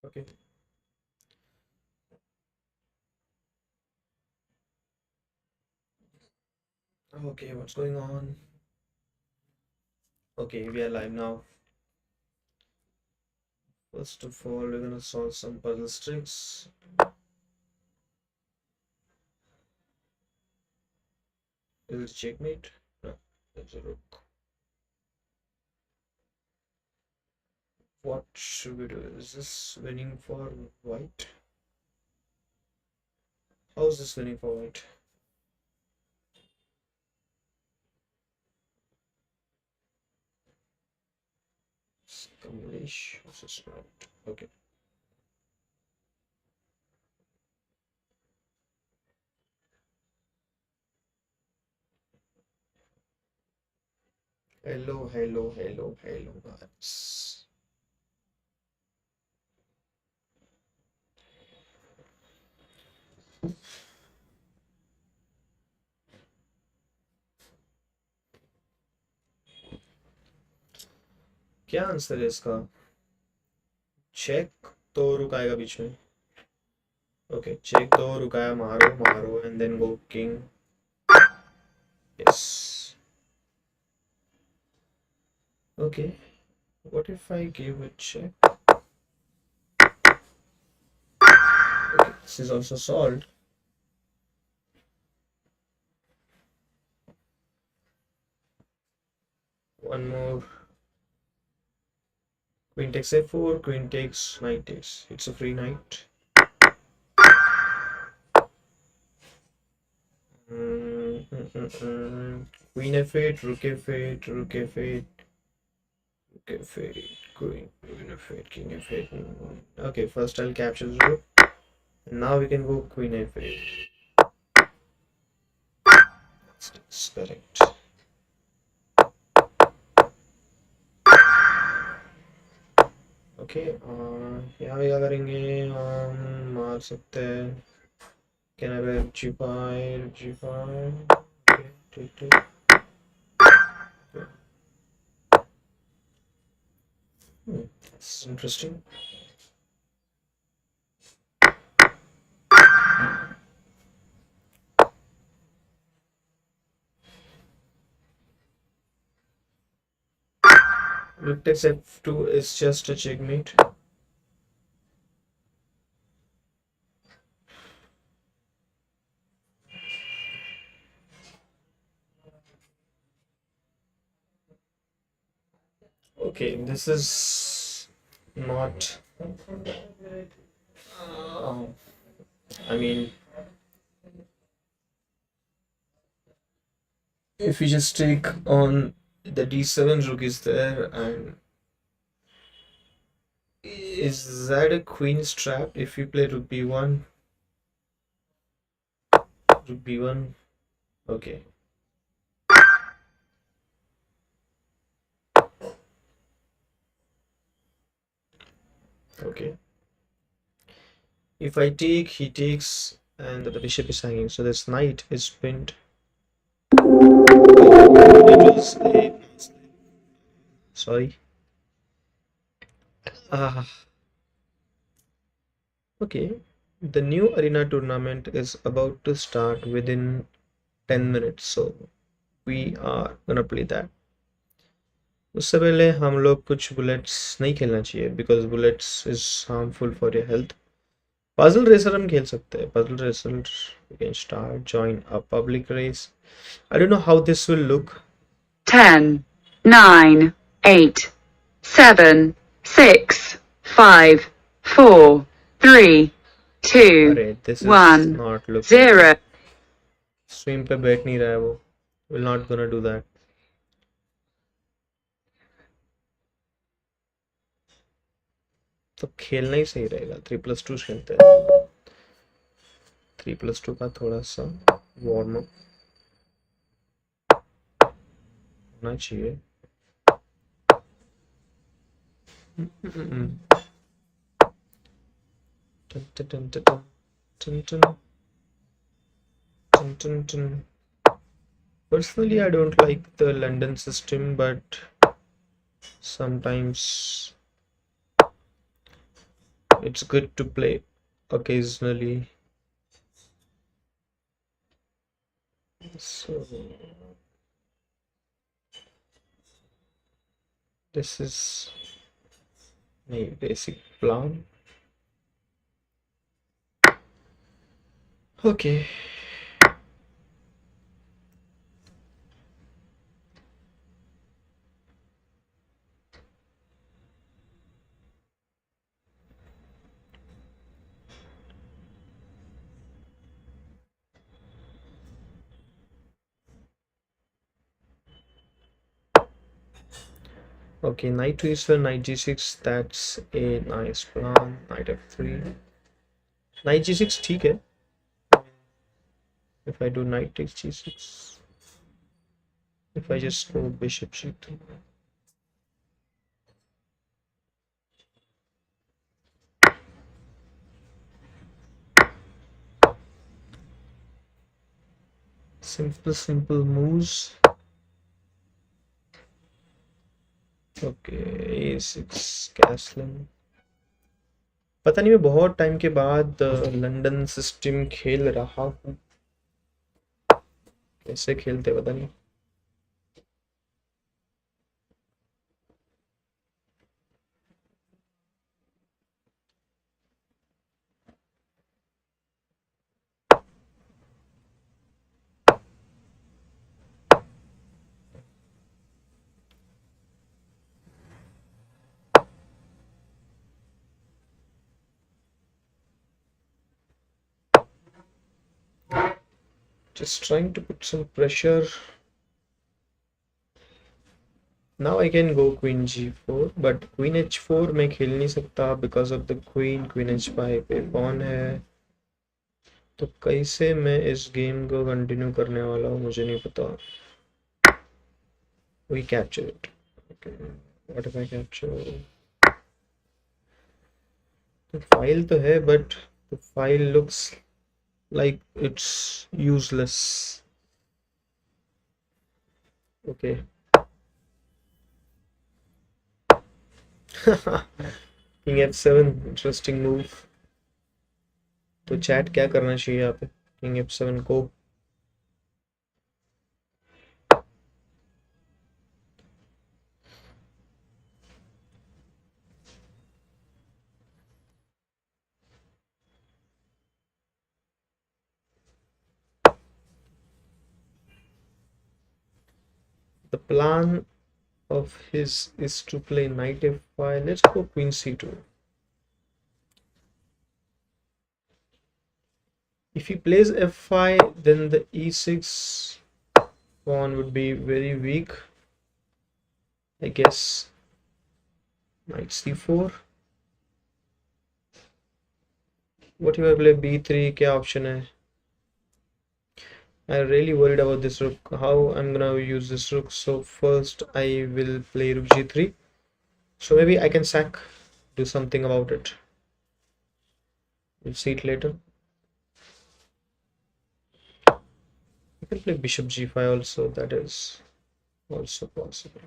Okay. Okay, what's going on? Okay, we are live now. First of all, we're gonna solve some puzzle tricks. Is it checkmate? No, that's a rook. What should we do? Is this winning for white? How is this winning for white? Kamlesh versus white. Okay. Hello, hello, hello, hello, guys. क्या answer है इसका? Check तो रुकाएगा बीच में. Okay, check तो रुकाया, मारो मारो and then go king. Yes. Okay, what if I give a check? Okay, this is also solved. One more. Queen takes a4, queen takes, knight takes. It's a free knight. Queen f8, rook f8, rook f8, rook f8, queen f8, king f8. Okay, first I'll capture the rook. And now we can go queen f8. That's correct. Okay, यहाँ भी क्या करेंगे? मार सकते हैं. Can I g5, g5. Okay, ठीक ठीक. This is interesting. Rook takes f2 is just a checkmate. Okay, this is not. I mean, if we just take on the d7, rook is there, and is that a queen's trap if we play rook b1? Rook b1. Okay. Okay. If I take, he takes, and the bishop is hanging, so this knight is pinned. Sorry. Okay. The new arena tournament is about to start within 10 minutes, so we are gonna play that. उससे पहले हम लोग कुछ bullets नहीं खेलना चाहिए because bullets is harmful for your health. Puzzle racer हम खेल सकते हैं. Puzzle racer we can start, join a public race. I don't know how this will look. 10, 9, 8, 7, 6, 5, 4, 3, 2, अरे this is 1, not looking 0. Stream पे बैठ नहीं रहा है वो. We're not gonna do that. तो खेलना ही सही रहेगा. 3+2 खेलते हैं. 3+2 का थोड़ा सा वार्म अप होना चाहिए. Personally, I don't like the London system, but sometimes it's good to play occasionally. So this is my basic plan. Okay. Okay, knight to e7, knight g6, that's a nice plan. Knight f3. Knight g6 ठीक है. If I do knight takes g6. If I just go bishop g2. Simple moves. Okay, a6 castling. पता नहीं मैं बहुत time के बाद London system खेल रहा हूँ. कैसे खेलते पता नहीं. Just trying to put some pressure. Now I can go queen g4, but queen h4 मैं खेल नहीं सकता because of the queen. Queen h5 पे pawn है. तो कैसे मैं इस गेम को कंटिन्यू करने वाला हूँ मुझे नहीं पता. We capture it. Okay. What if I capture? The file तो है, but the file looks like it's useless. Okay. King f7, interesting move. तो चैट क्या करना चाहिए यहाँ पे? King f7 को the plan of his is to play knight f5. Let's go queen c2. If he plays f5, then the e6 pawn would be very weak, I guess. Knight c4. What if I play b3? क्या option है? I'm really worried about this rook. How I'm gonna use this rook? So first I will play rook g3. So maybe I can sack, do something about it. We'll see it later. You can play bishop g5 also. That is also possible.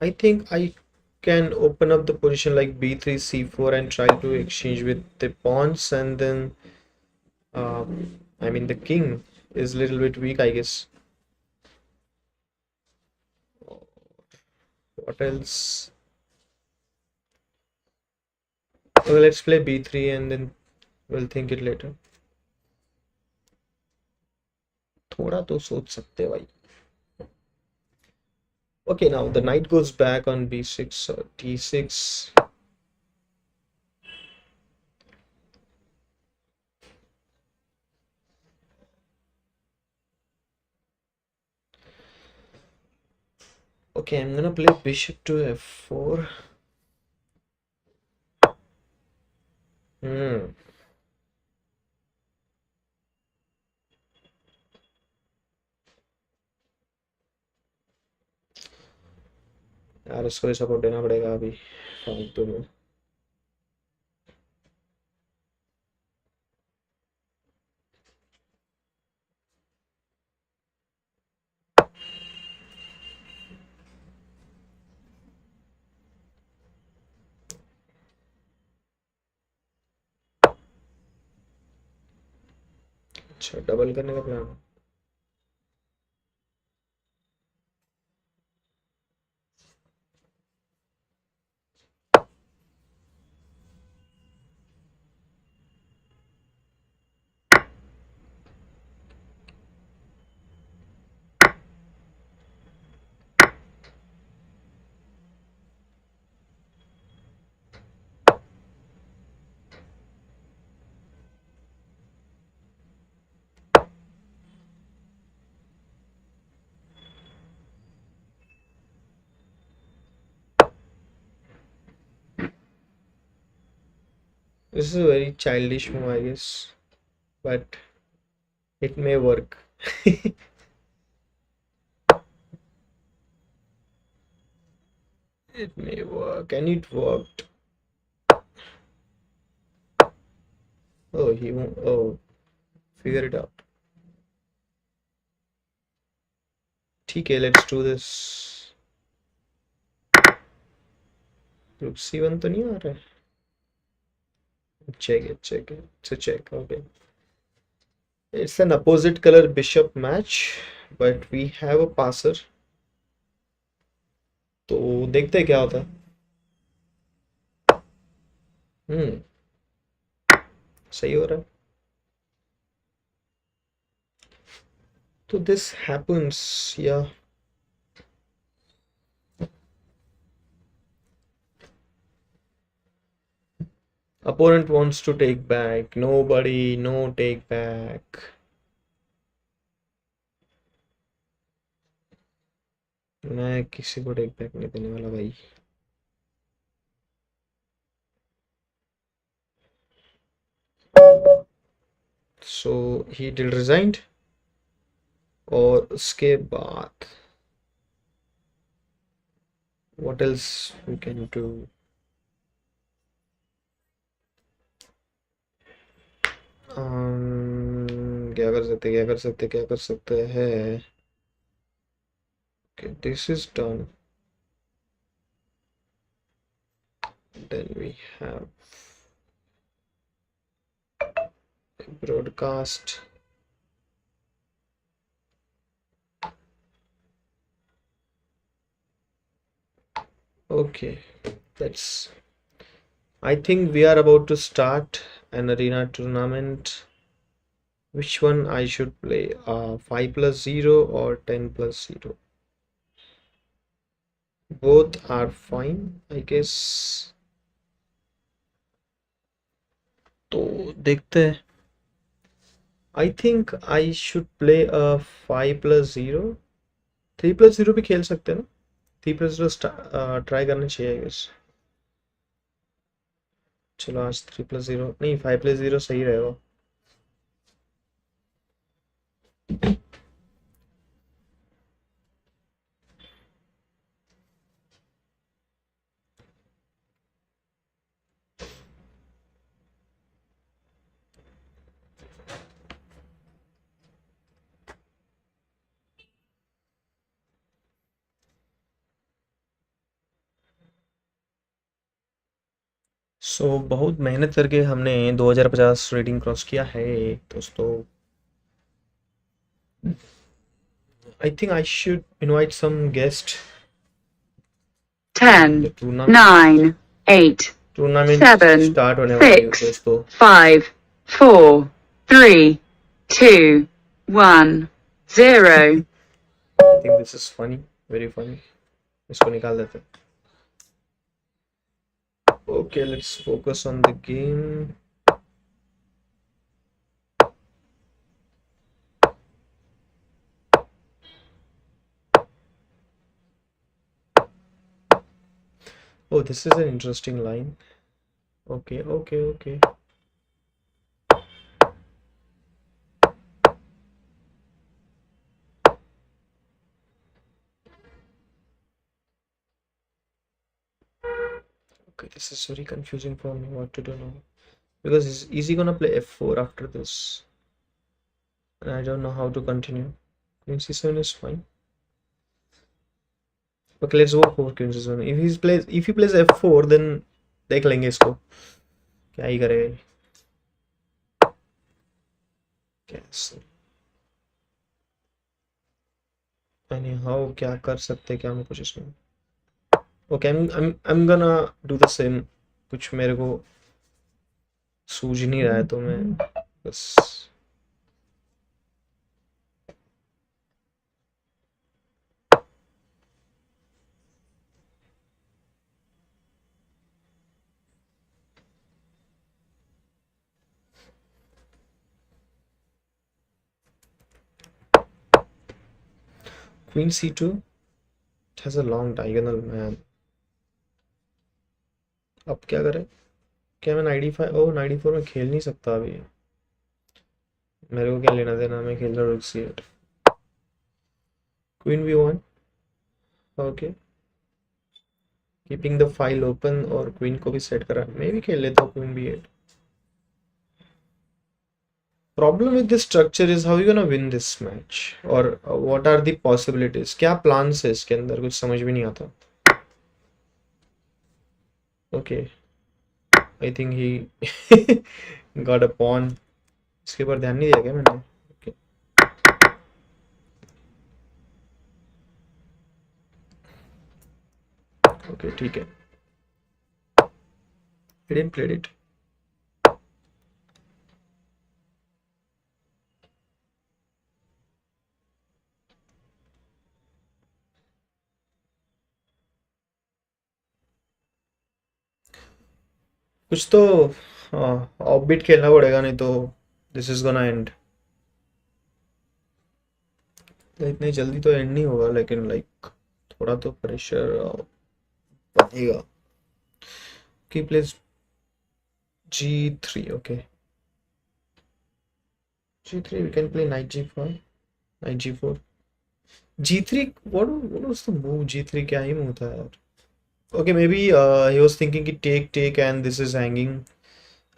I think I can open up the position like b3, c4 and try to exchange with the pawns, and then I mean the king is a little bit weak, I guess. What else? Okay, let's play b3 and then we'll think it later. थोड़ा तो सोच सकते भाई. Okay, now the knight goes back on b6 or d6. Okay, I'm gonna play bishop to f4. यार इसको ही support देना पड़ेगा अभी फालतू में. अच्छा, डबल करने का plan. This is a very childish move, I guess, but it may work. It may work, and it worked. Oh, he won't. Oh, figure it out. ठीक है, let's do this. Rook C1 तो नहीं आ रहा है. Check it, check it. It's a check. Okay. It's an opposite color bishop match, but we have a passer. तो देखते हैं क्या होता है. सही हो रहा है. तो this happens, yeah. Opponent wants to take back. Nobody, no take back. मैं किसी को टेक बैक नहीं देने वाला भाई. So he did resigned. और उसके बाद what else we can do? क्या कर सकते हैं. Okay, this is done. Then we have broadcast. Okay, I think we are about to start an arena tournament. Which one I should play? 5+0 or 10+0? Both are fine, I guess. तो देखते हैं. I think I should play a 5+0. 3+0 भी खेल सकते हैं ना. 3+0 try करना चाहिए, I guess. चलो आज 3+0 नहीं, 5+0 सही रहेगा. बहुत मेहनत करके हमने 2050 रेटिंग क्रॉस किया है दोस्तों. I think I should invite some guest. 10, 9, 8, tournament 7, start होने वाली है 6, दोस्तों. 5, 4, 3, 2, 1, 0. I think this is funny, very funny. इसको निकाल देते हैं. Okay, let's focus on the game. Oh, this is an interesting line. Okay, okay, okay. Okay, this is very confusing for me what to do now. Because is he gonna play F4 after this? And I don't know how to continue. Queen C7 is fine. Okay, let's go for Queen C7. If he plays F4, then देख लेंगे इसको. क्या ही करेगा. कैसे any how क्या कर सकते क्या हम कुछ इसमें. Okay I'm gonna do the same. कुछ मेरे को सूझ नहीं रहा है तो मैं बस. Queen c2. It has a long diagonal man. अब क्या करें. क्या मैं नाइट d5 ओह नाइट d4 में खेल नहीं सकता अभी. मेरे को क्या लेना देना. मैं खेल रहा हूँ c8. Queen b1. Okay keeping the file open और क्वीन को भी सेट करा. मैं भी खेल लेता हूँ queen b8. Problem with this structure is how you gonna win this match or what are the possibilities. क्या plans है इसके अंदर कुछ समझ भी नहीं आता. Okay, I think he got a pawn. इसके ऊपर ध्यान नहीं दिया क्या मैंने. Okay. Okay, ठीक है. He didn't play it. कुछ तो ऑफ बीट खेलना पड़ेगा नहीं तो दिस इज गोना एंड. इतनी जल्दी तो एंड नहीं होगा लेकिन लाइक थोड़ा तो प्रेशर बनेगा. की place g3. okay g3 we can play knight g5 knight g4 g3. what was the move. g3 क्या ही move था यार. okay maybe he was thinking कि take and this is hanging.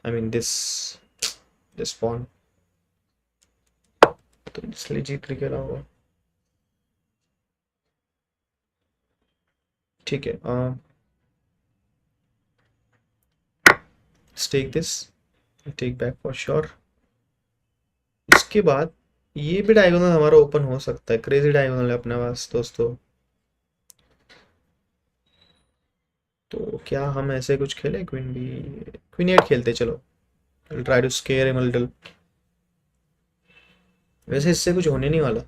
I mean this pawn. तो इसलिए g3 खेला होगा. ठीक है. take this take back for sure. इसके बाद ये भी डायगोनल हमारा ओपन हो सकता है. क्रेजी डायगोनल है अपने पास दोस्तों. तो क्या हम ऐसे कुछ खेले. क्वीन 8 खेलते चलो. Try to scare him a little. वैसे इससे कुछ होने नहीं वाला.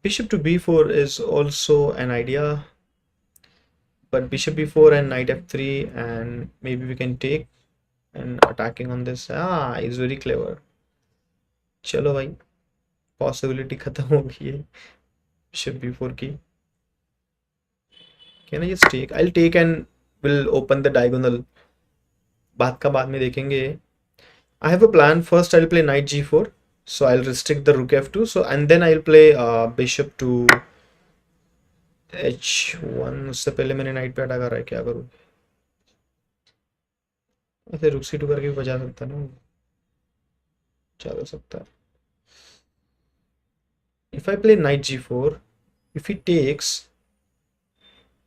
bishop to b4 is also an idea, but bishop b4 and knight f3 and maybe we can take and attacking on this. Is very clever. चलो भाई possibility खत्म हो गई है bishop b4 की. can I just take. I'll take and will open the diagonal. बात का बाद में देखेंगे. I have a plan. First I'll play knight g4, so I'll restrict the rook f2, so and then I'll play bishop to h1. उससे पहले मैंने night पे attack करा है. क्या करूँ. ऐसे रुक c2 करके भी बचा सकता ना. जा सकता है. if I play knight g4, if he takes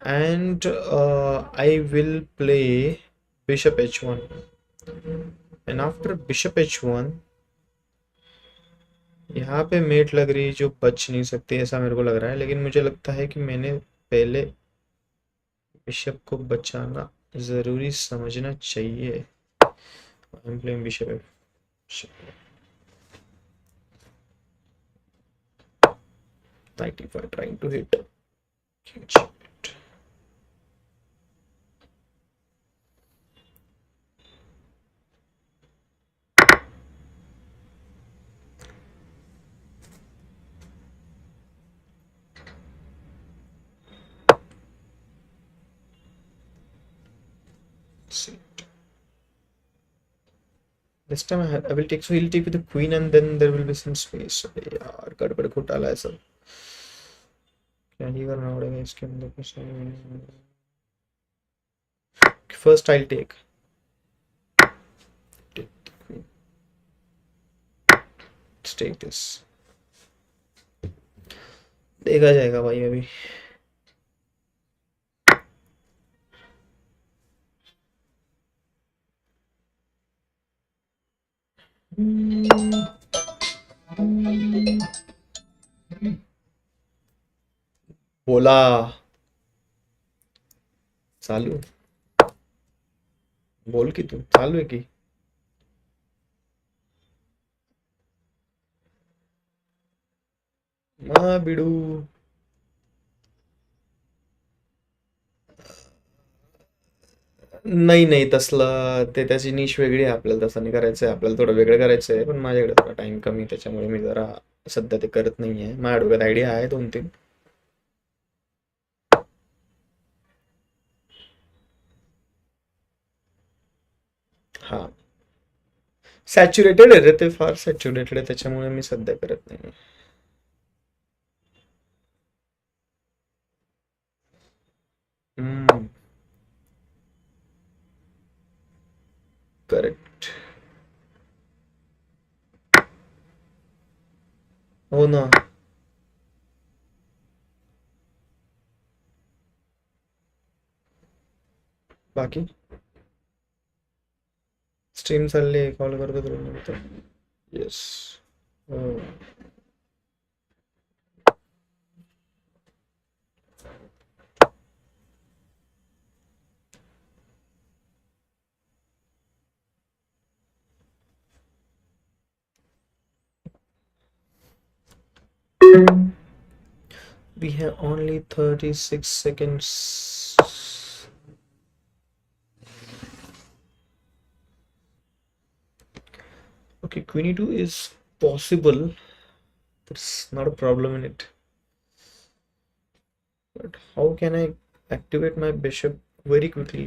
and I will play bishop h1 and after bishop h1 यहाँ पे मेट लग रही जो बच नहीं सकती ऐसा मेरे को लग रहा है. लेकिन मुझे लगता है कि मैंने पहले बिशप को बचाना ज़रूरी समझना चाहिए. I am playing bishop 95 trying to hit. This time I will take. So he'll take with the queen and then there will be some space. यार गड़बड़ घोटाला है सब. क्या ही करना पड़ेगा इसके अंदर कुछ. First I'll take the queen. Let's take this. देखा जाएगा भाई अभी. बोला चालू बोल की तू चालू आहे की बिडू नाही नाही तसलं ते त्याची निश वेगळी आहे आपल्याला तसं नाही करायचं आहे आपल्याला थोडं वेगळं करायचं आहे पण माझ्याकडे थोडा टाइम कमी त्याच्यामुळे मी जरा सध्या ते करत नाही आहे माझ्या डोक्यात आयडिया आहे 2-3 हा सॅच्युरेटेड आहे रे ते फार सॅच्युरेटेड आहे त्याच्यामुळे मी सध्या करत नाही हम्म करेक्ट हो ना बाकी स्ट्रीम चालली आहे कॉल करतो तुला नंतर yes we have only 36 seconds okay queen e2 is possible there's not a problem in it but how can I activate my bishop very quickly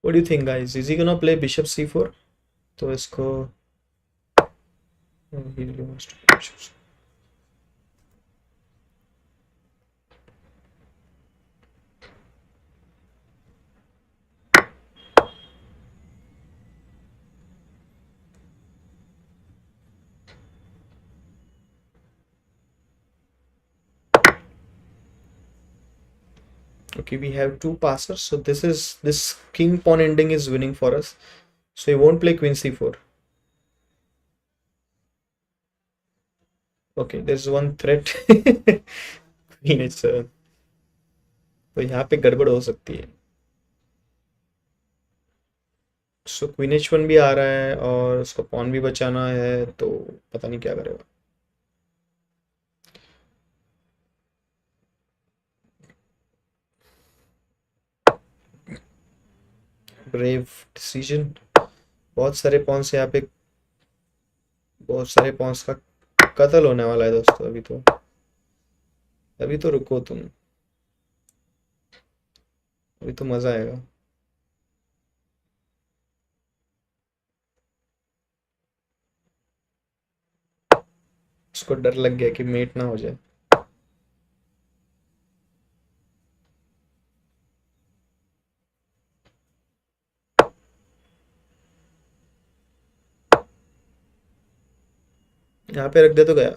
what do you think guys is he gonna play bishop c4 तो इसको he really wants to play bishop C4. Okay, we have two passers, so this king pawn ending is winning for us. So he won't play queen c4. Okay, there's one threat. queen h7. तो यहाँ पे गड़बड़ हो सकती है. So queen h1 भी आ रहा है और उसको पॉन भी बचाना है तो पता नहीं क्या करेगा. Brave decision. बहुत सारे पॉन्स यहाँ पे बहुत सारे पॉन्स का कत्ल होने वाला है दोस्तों अभी तो रुको तुम अभी तो मजा आएगा. उसको डर लग गया कि मेट ना हो जाए. यहाँ पे रख दे तो गया.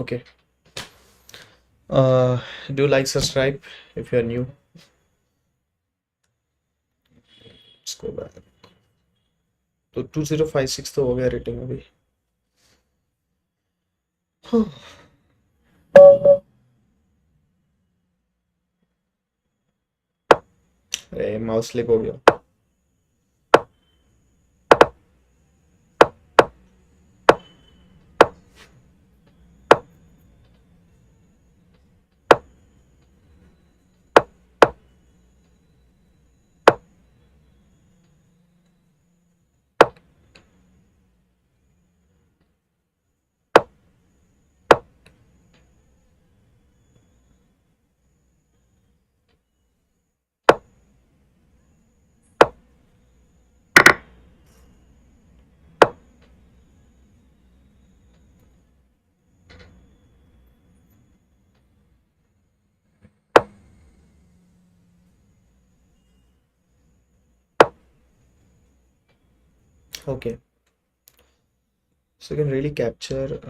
Okay. Do like, subscribe if you are new. Let's go back. तो 2056 तो हो गया रेटिंग अभी. अरे माउस स्लिप हो गया. Okay, so you can really capture.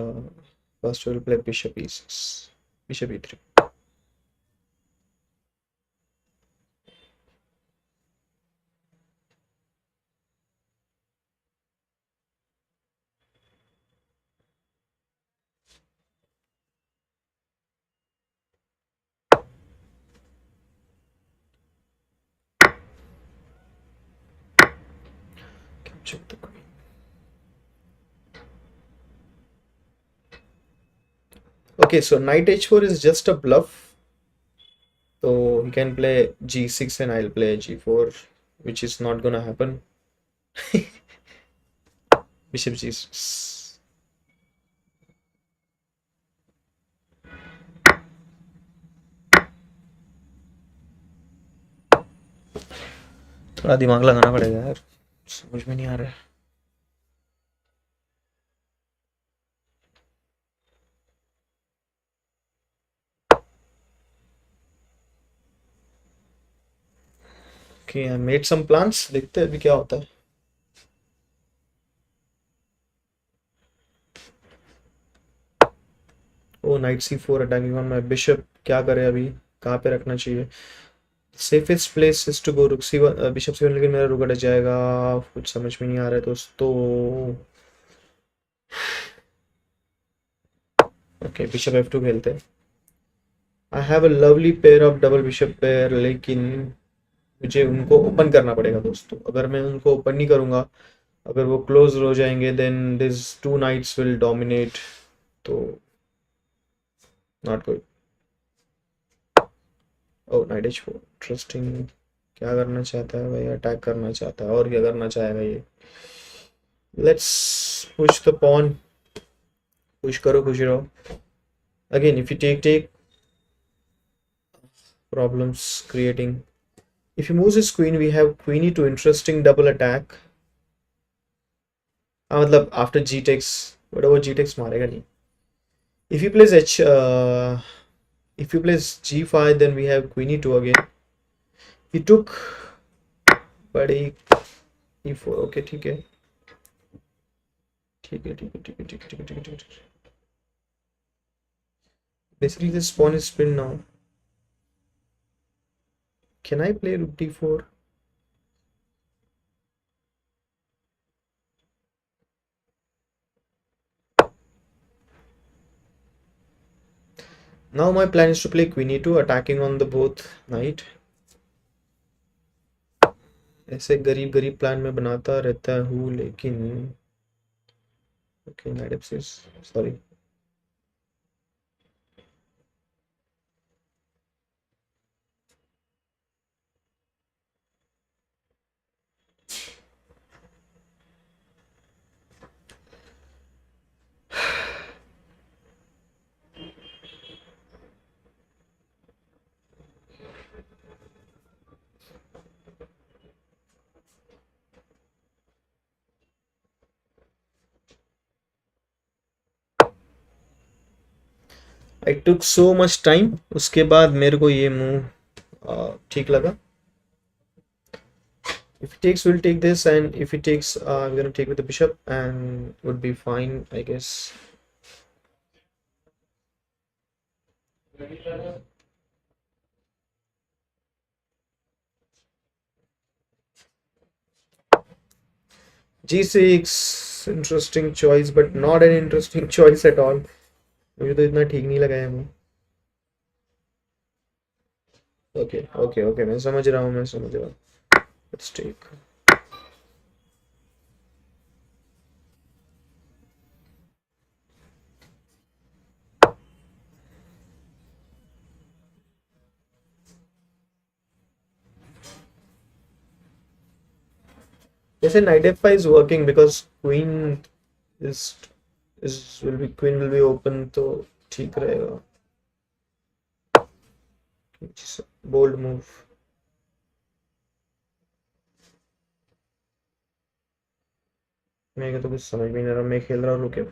First, we'll play bishop e6, bishop e3. Capture the queen. Okay, so knight h4 is just a bluff. So he can play g6 and I'll play g4, which is not gonna happen. Bishop g6. थोड़ा दिमाग लगाना पड़ेगा यार, समझ में नहीं आ रहा है. Okay, I made some plans. देखते हैं अभी क्या होता है. Oh knight c4 attacking on my bishop. क्या करे अभी, कहाँ पे रखना चाहिए. Safest place is to go rook c1 bishop c1, लेकिन मेरा रुक अटक जाएगा. कुछ समझ में नहीं आ रहा है दोस्तों. ओके बिशप f2 खेलते हैं. I have a lovely pair of double bishop pair, लेकिन मुझे उनको ओपन करना पड़ेगा दोस्तों. अगर मैं उनको ओपन नहीं करूंगा, अगर वो क्लोज हो जाएंगे, then this two knights will dominate. तो not good. Oh knight h4 interesting. क्या करना चाहता है भाई, अटैक करना चाहता है. और क्या करना चाहेगा ये. Let's push the pawn. Push करो, खुश रहो. Again if you take problems creating. If he moves his queen, we have queen e2, interesting double attack. मतलब after g takes, whatever g takes मारेगा नहीं. If he plays if he plays g5, then we have queen e2 again. He took बड़ी e4. Okay, ठीक है. ठीक है, ठीक है, ठीक है, ठीक है, ठीक है, ठीक है, ठीक है. Basically, this pawn is pinned now. Can I play rook d4? Now my plan is to play queen e2, attacking on the both knight. ऐसे गरीब गरीब प्लान में बनाता रहता हूँ, लेकिन ओके नाइट f6, सॉरी. आई टुक सो मच टाइम. उसके बाद मेरे को ये मूव ठीक लगा. If he takes, we'll take this, and if he takes, I'm gonna take with the bishop, and would be fine, I guess. g6, interesting choice, but not an interesting choice at all. मुझे तो इतना ठीक नहीं लगा है move. Okay okay okay, मैं समझ रहा हूँ, मैं समझ रहा हूँ. Let's take. जैसे knight f5 is working because queen is queen will be open, तो ठीक रहेगा. Bold move. मेरे को तो कुछ समझ में नहीं आ रहा. मैं खेल रहा हूँ रुके.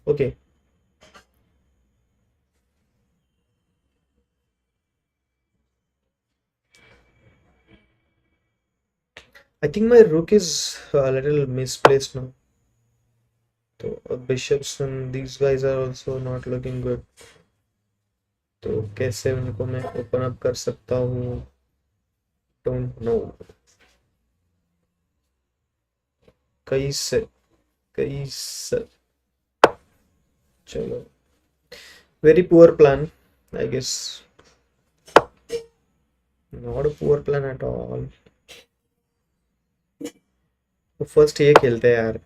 Okay. I think my rook is a little misplaced now. So bishops and these guys are also not looking good. तो कैसे उनको मैं ओपन अप कर सकता हूँ? Don't know. कैसे कैसे चलो, very poor plan, I guess. Not a poor plan at all. तो first ये खेलते हैं यार,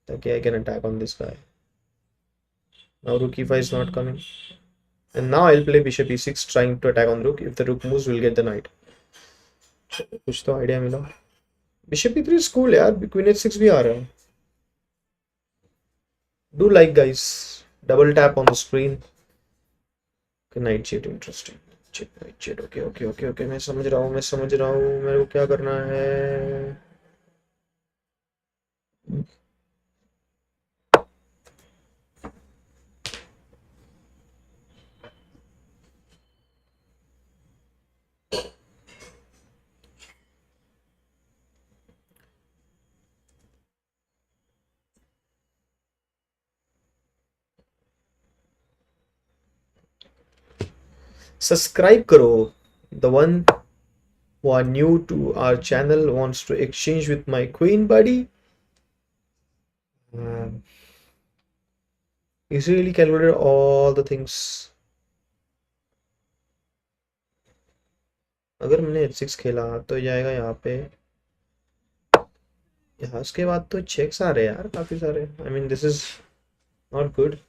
ताकि I can attack on this guy. Now rook e5 is not coming. And now I'll play bishop e6 trying to attack on rook. If the rook moves, we'll get the knight. कुछ तो idea मिला. Bishop e3 is cool यार, queen h6 भी आ रहा है. Do like guys, double tap on the screen. Okay, knight cheat, interesting. Knight cheat, okay. मैं समझ रहा हूँ, मेरे को क्या करना है. Subscribe करो. The one who are new to our channel wants to exchange with my queen buddy. He's really calculated all the things. अगर मैंने h6 खेला तो जाएगा यहाँ पे. यहाँ उसके बाद तो चेक्स आ रहे हैं यार, काफी सारे. I mean this is not good.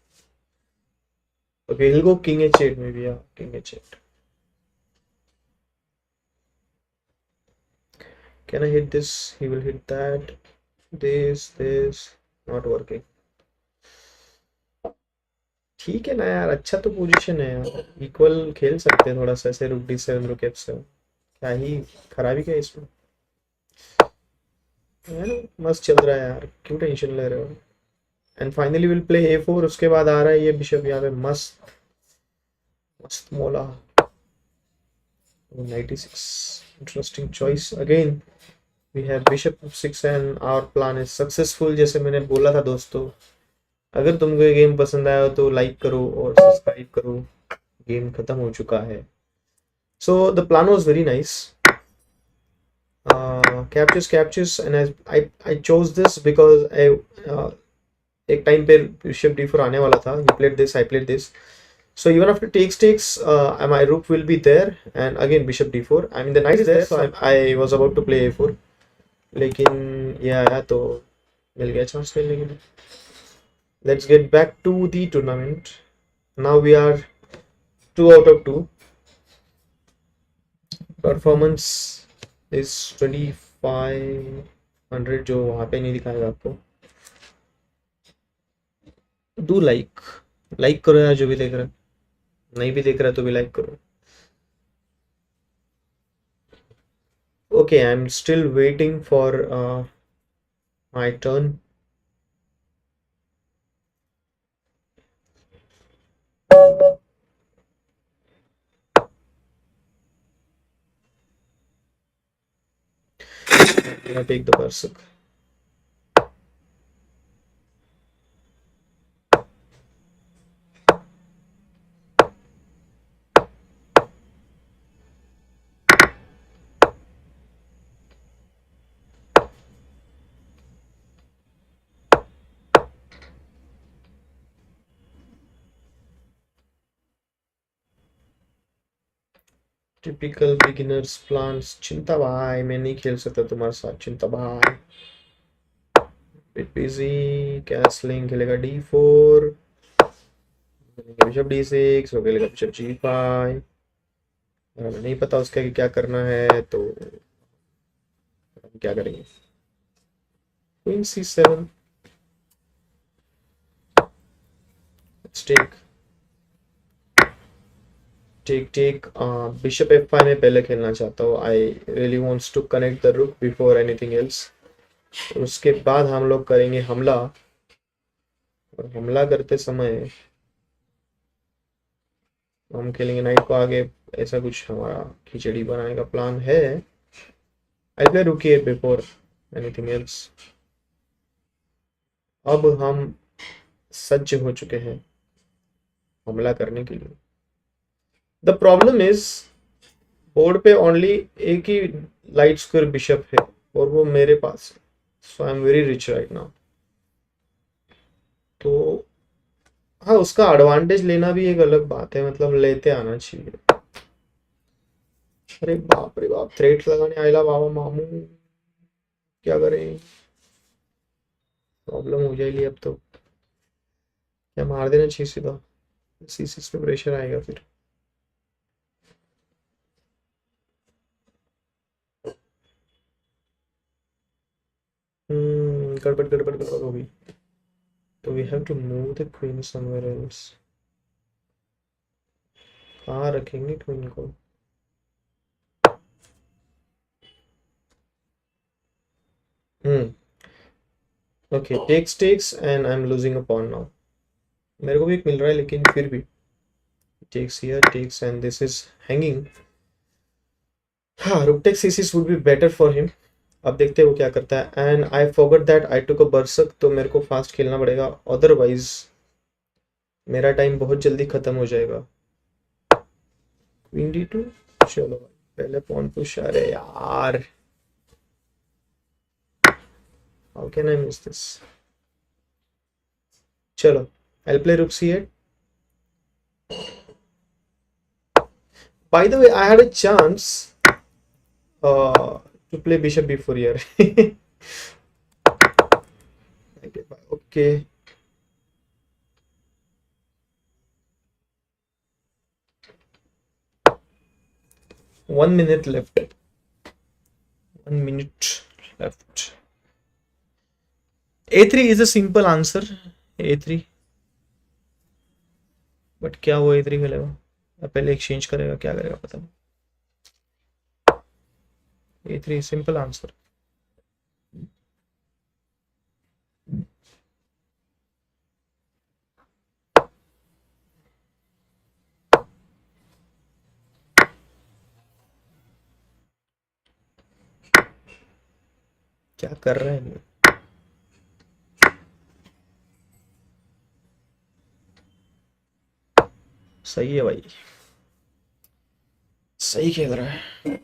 Okay, he'll go king h8 maybe. Yeah, king h8. Can I hit this? He will hit that. This not working. ठीक है ना यार, अच्छा तो पोजीशन है यार, इक्वल खेल सकते हैं थोड़ा सा ऐसे. रुक d7 रुक f7, क्या ही खराबी क्या है इसमें यार. मस्त चल रहा है यार, क्यों टेंशन ले रहे हो. And finally will play a4. उसके बाद आ रहा है ये बिशप यहाँ पे. मस्त मस्त मोला. 96. Interesting choice again. We have bishop f6 and our plan is successful. जैसे मैंने बोला था दोस्तों, अगर तुमको ये गेम पसंद आया हो तो लाइक करो और सब्सक्राइब करो. गेम खत्म हो चुका है. So the plan was very nice. Captures and I chose this because एक टाइम पे bishop d4 आने वाला था. He played this, I played this. So even after takes, my rook will be there, and again bishop d4. I mean the knight is there, so I was about to play a4. लेकिन ये आया तो मिल गया chance खेलने के लिए. Let's get back to the tournament. Now we are 2 out of 2. Performance is 2500 जो वहाँ पे नहीं दिखाएगा आपको. Do like करो यार, जो भी देख रहा है. नहीं भी देख रहा तो भी लाइक करो. Okay, I'm still waiting for my turn. I'm gonna take the Barsuk. Typical beginners plans. चिंता भाई, मैं नहीं खेल सकता तुम्हारे साथ. चिंता भाई बिट बिजी. कैसलिंग खेलेगा d4, बिशप d6, वो खेलेगा बिशप g5. हमें नहीं पता उसका कि क्या करना है, तो हम क्या करेंगे. Queen c7. Let's take. Bishop f5 में पहले खेलना चाहता हूँ. I really wants to connect the rook before anything else. उसके बाद हम लोग करेंगे हमला. और हमला करते समय हम खेलेंगे नाइट को आगे, ऐसा कुछ हमारा खिचड़ी बनाने का प्लान है। आई प्ले रूक ए बिफोर एनीथिंग एल्स। अब हम सज्ज हो चुके हैं हमला करने के लिए। द प्रॉब्लम इज बोर्ड पे ओनली एक ही लाइट स्क्वायर बिशप है और वो मेरे पास है, so I am very rich right now. तो हाँ, उसका एडवांटेज लेना भी एक अलग बात है, मतलब लेते आना चाहिए। अरे बाप रे बाप, थ्रेट लगाने आयला बाबा मामू, क्या करें, प्रॉब्लम हो जाएगी अब तो। क्या मार देना चाहिए सीधा, C6 पे प्रेशर आएगा फिर। गड़बड़ गड़बड़ गड़बड़ होगी। तो we have to move the queen somewhere else. कहाँ रखेंगे क्वीन को? Okay, takes and I am losing a pawn now. मेरे को भी एक मिल रहा है लेकिन फिर भी takes here, takes, and this is hanging. हाँ, rook takes C6 would be better for him. अब देखते हैं वो क्या करता है। And I forgot that I टुक अ बर्सक, तो मेरे को फास्ट खेलना पड़ेगा, अदरवाइज मेरा टाइम बहुत जल्दी खत्म हो जाएगा। क्वीन D2, चलो पहले पॉन पुश। अरे यार, how can I miss this. चलो I play rook C8. By the way, I had a chance to play bishop b4 here. Okay. One minute left. 1 minute left. A3 is a simple answer. A3. But क्या वो A3 खेलेगा या पहले exchange करेगा, क्या करेगा पता नहीं। A3 simple answer. क्या कर रहे हैं? सही है भाई, सही खेल रहा है।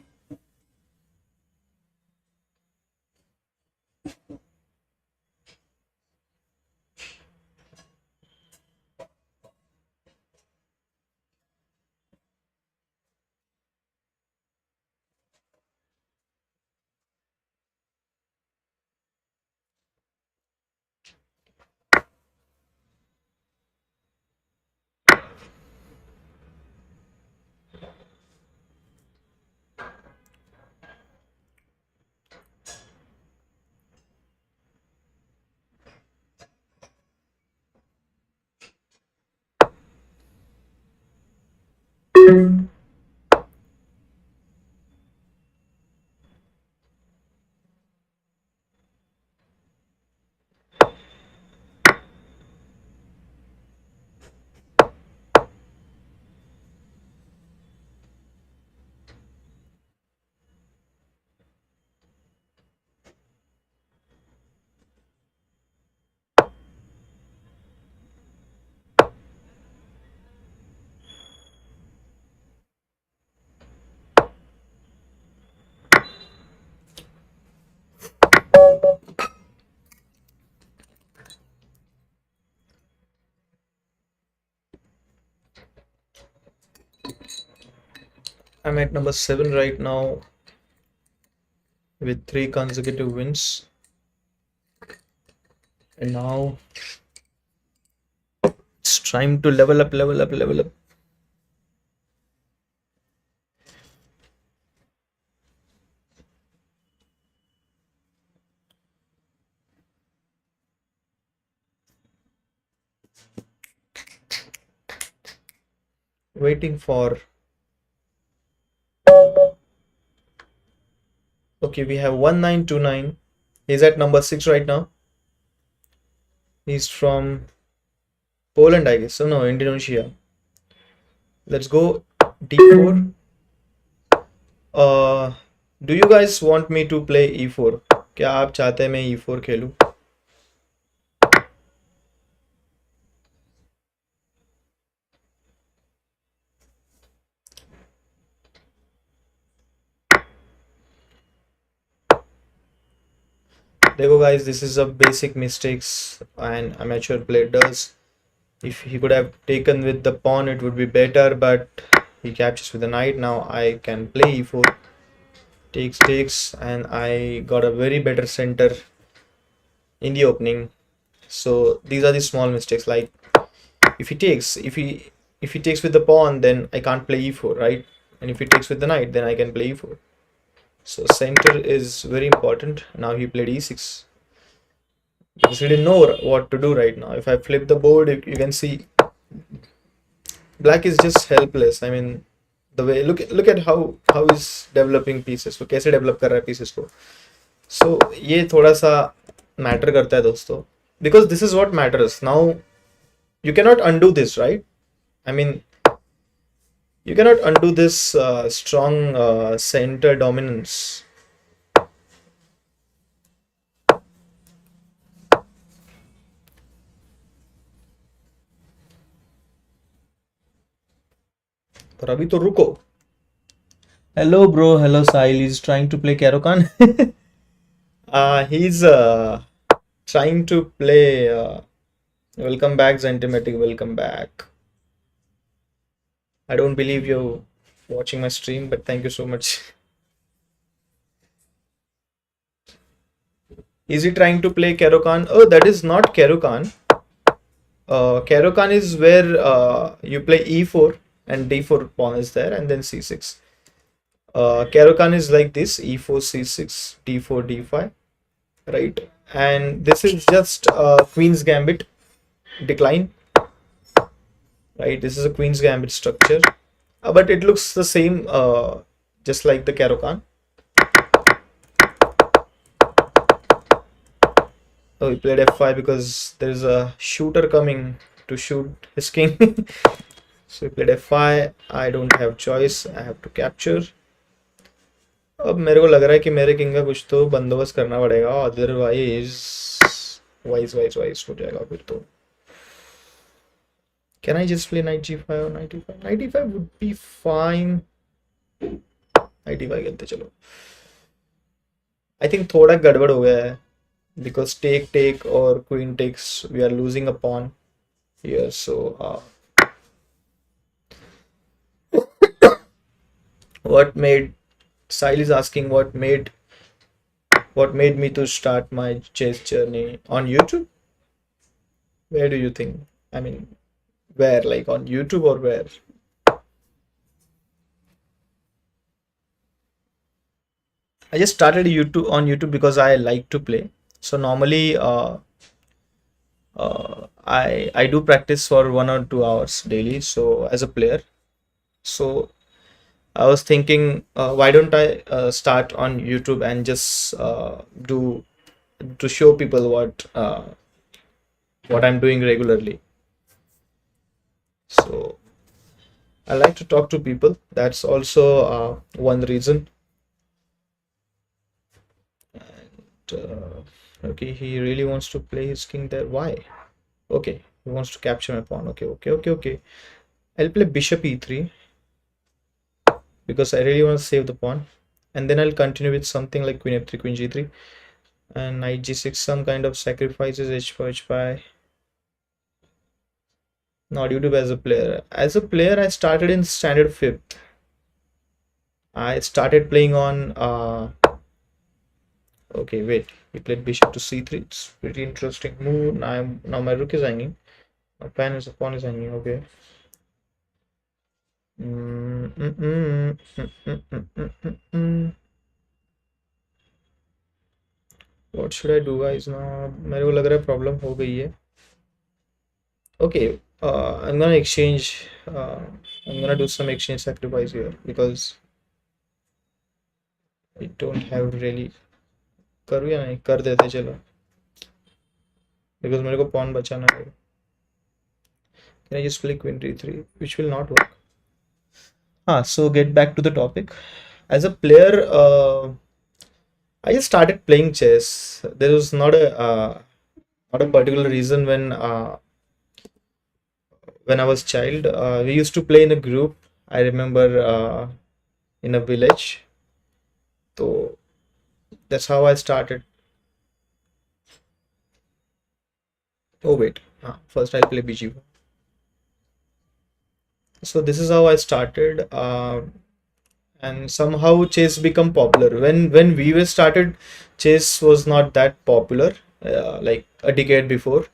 I'm at number 7 right now with 3 consecutive wins, and now it's time to level up. Waiting for. Okay, we have 1929. He's at number 6 right now. He's from Poland, I guess. So no, Indonesia. Let's go d4. Do you guys want me to play e4? क्या आप चाहते हैं मैं e4 खेलूं? देखो guys, this is a basic mistakes an amateur player does. If he could have taken with the pawn, it would be better, but he captures with the knight. Now I can play e4. Takes, and I got a very better center in the opening. So these are the small mistakes. Like if he takes with the pawn, then I can't play e4, right? And if he takes with the knight, then I can play e4. So center is very important. Now he played e6 because he didn't know what to do right now. If I flip the board, you can see black is just helpless. I mean, the way look at how he's developing pieces. तो कैसे develop कर रहा है pieces को. So ये थोड़ा सा matter करता है दोस्तों. Because this is what matters. Now you cannot undo this, right? I mean, you cannot undo this strong center dominance. पर अभी तो रुको. Hello bro, hello Sahil. He's trying to play Karokan. He's trying to play. Welcome back, Zentimatic. Welcome back. I don't believe you're watching my stream, but thank you so much. Is he trying to play Karokan? Oh, that is not Karokan. Karokan is where you play e4 and d4 pawn is there, and then c6. Karokan is like this: e4, c6, d4, d5, right? And this is just Queen's Gambit decline, right? This is a Queen's Gambit structure, but it looks the same, just like the Karokan. Oh, he played f5 because there is a shooter coming to shoot his king. So he played f5. I don't have choice. I have to capture. अब मेरे को लग रहा है कि मेरे king का कुछ तो बंदोबस्त करना पड़ेगा, अदरवाइज वाइज हो जाएगा फिर तो. Can I just play knight g5 or knight e5? Knight e5 would be fine. Knight e5 खेलते चलो. I think थोड़ा गड़बड़ हो गया है because take or queen takes, we are losing a pawn here. So what made Sahil is asking what made me to start my chess journey on YouTube? Where do you think? I mean, where, like on YouTube or where? I just started on YouTube because I like to play. So normally I do practice for 1 or 2 hours daily, so as a player. So I was thinking, why don't I start on YouTube and just do to show people what I'm doing regularly. So I like to talk to people. That's also one reason. And okay, he really wants to play his king there. Why? Okay, he wants to capture my pawn. Okay. I'll play bishop e3 because I really want to save the pawn, and then I'll continue with something like queen f3, queen g3, and knight g6, some kind of sacrifices, h4, h5. Not YouTube as a player. As a player, I started in standard 5th. I started playing on okay, wait, he played bishop to c3. It's pretty interesting move. Now my rook is hanging. My pawn is hanging. Okay. What should I do, guys? Now मेरे को लग रहा है problem हो गई है. Okay, I'm gonna exchange. I'm gonna do some exchange sacrifice here because I don't have really. करूँ या नहीं? कर देते चलो. Because मेरे को pawn बचाना है. Can I just play queen d3, which will not work. So get back to the topic. As a player, I just started playing chess. There was not a particular reason when I was child. We used to play in a group. I remember in a village. So that's how I started. Oh wait, first I'll play BG. So this is how I started, and somehow chess become popular. When we were started, chess was not that popular, like a decade before.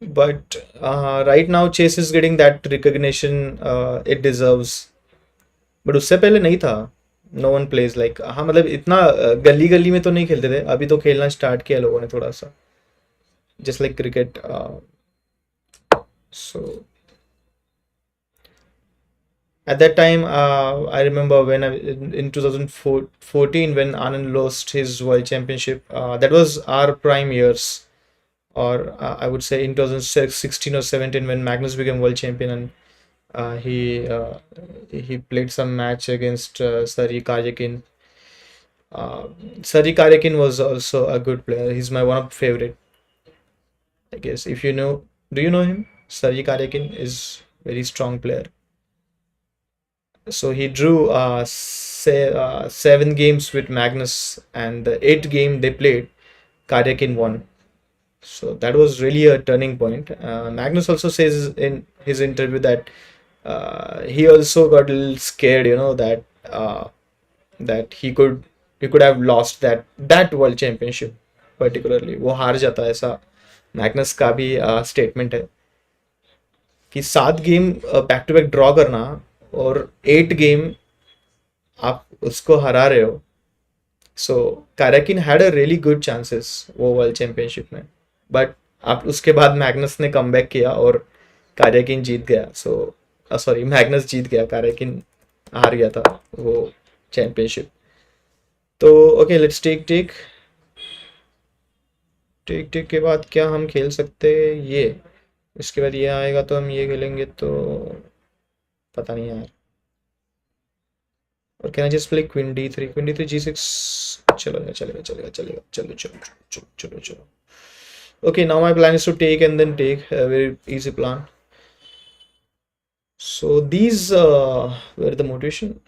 But right now, chess is getting that recognition it deserves. But उससे पहले नहीं था. No one plays like, हाँ मतलब इतना गली गली में तो नहीं खेलते थे. अभी तो खेलना स्टार्ट किया लोगों ने थोड़ा सा. Just like cricket. So at that time, I remember when in 2014 when Anand lost his world championship. That was our prime years, or I would say in 2016 or 17 when Magnus became world champion, and he played some match against Sari Karyakin. Sari Karyakin was also a good player. He's my one of favorite. I guess if you know, do you know him? Sari Karyakin is very strong player. So he drew 7 games with Magnus, and the 8th game they played, Karyakin won. So that was really a turning point. Magnus also says in his interview that he also got a little scared, that he could have lost that world championship particularly. वो हार जाता है ऐसा Magnus का भी statement है कि 7 game back to back draw करना और 8 गेम आप उसको हरा रहे हो. So Karjakin had a really good chances वो वर्ल्ड चैंपियनशिप में, बट आप उसके बाद मैग्नस ने कमबैक किया और काराकिन जीत गया. सो सॉरी, मैग्नस जीत गया, काराकिन हार गया था वो चैंपियनशिप. तो okay, let's take take take take के बाद क्या हम खेल सकते हैं ये. इसके बाद ये आएगा तो हम ये खेलेंगे, तो पता नहीं यार. और can I just play queen d three जी6. चलेगा चलेगा चलेगा चलेगा, चलो चलो चलो चलो चलो. Okay, now my plan is to take and then take a very easy plan. So these were the motivation.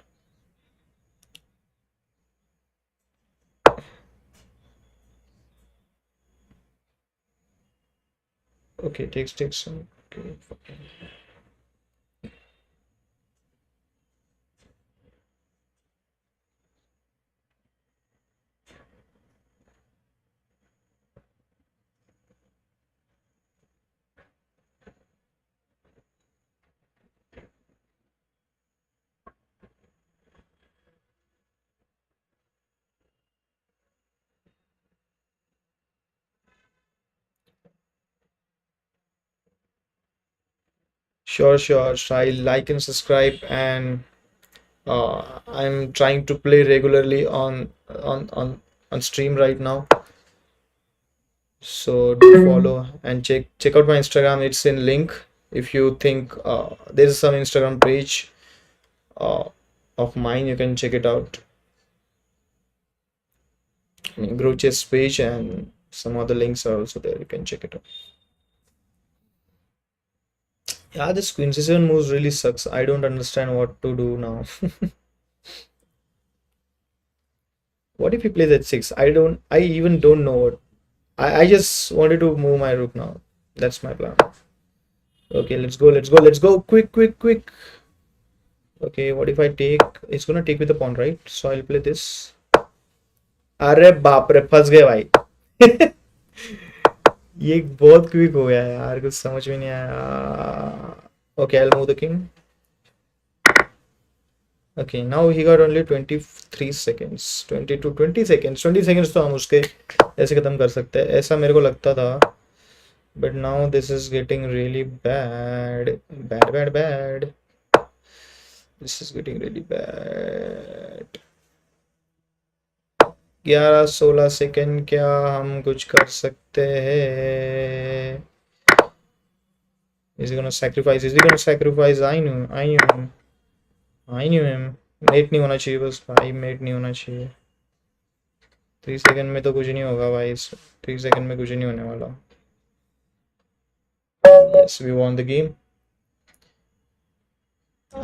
Okay, takes some. Okay, fine. Sure, sure. Try like and subscribe, and I'm trying to play regularly on stream right now. So do follow and check out my Instagram. It's in link. If you think there's some Instagram page uh, of mine, you can check it out. I mean, GrowChess page and some other links are also there. You can check it out. Yeah, this Queen C7 moves really sucks. I don't understand what to do now. What if he plays h6? I even don't know what. I just wanted to move my rook now. That's my plan. Okay, let's go, let's go, let's go. Quick, quick, quick. Okay, what if I take? It's gonna take with the pawn, right? So I'll play this. अरे बाप रे, फंस गए भाई. ये बहुत quick हो गया यार, कुछ समझ में नहीं आया. Okay, I'll move the king. Okay, now he got only 23 seconds. 22, 20 seconds. 20 seconds तो हम उसके ऐसे खत्म कर सकते हैं, ऐसा मेरे को लगता था. But now this is getting really bad. Bad, bad, bad. This is getting really bad. 11-16 second, क्या हम कुछ कर सकते हैं? Is he gonna sacrifice? Is he gonna sacrifice? I knew him. Mate नहीं होना चाहिए बस भाई, मेट नहीं होना चाहिए. 3 सेकंड में तो कुछ नहीं होगा भाई. 3 सेकंड में कुछ नहीं होने वाला. Yes, we won the game.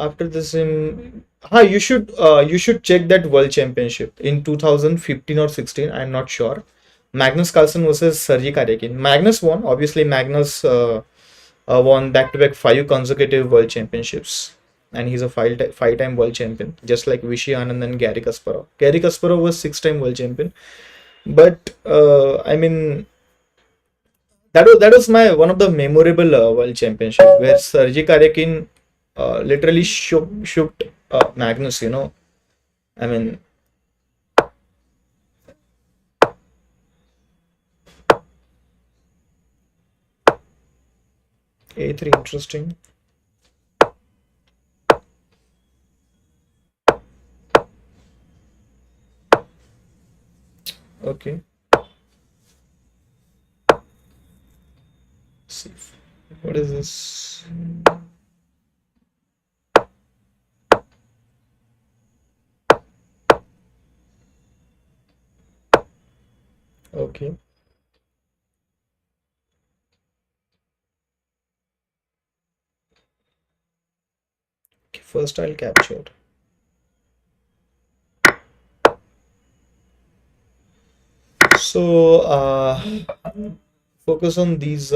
After this, you should check that world championship in 2015 or 16. I'm not sure. Magnus Carlsen versus Sergei Karyakin. Magnus won. Obviously, Magnus won back-to-back 5 consecutive world championships, and he's a five-time world champion, just like Vishy Anand and Gary Kasparov. Gary Kasparov was 6-time world champion, but I mean that was my one of the memorable world championship where Sergei Karyakin literally shook Magnus. I mean, A3 interesting. Okay. Let's see. What is this? Okay. Okay, first I'll capture. So focus on these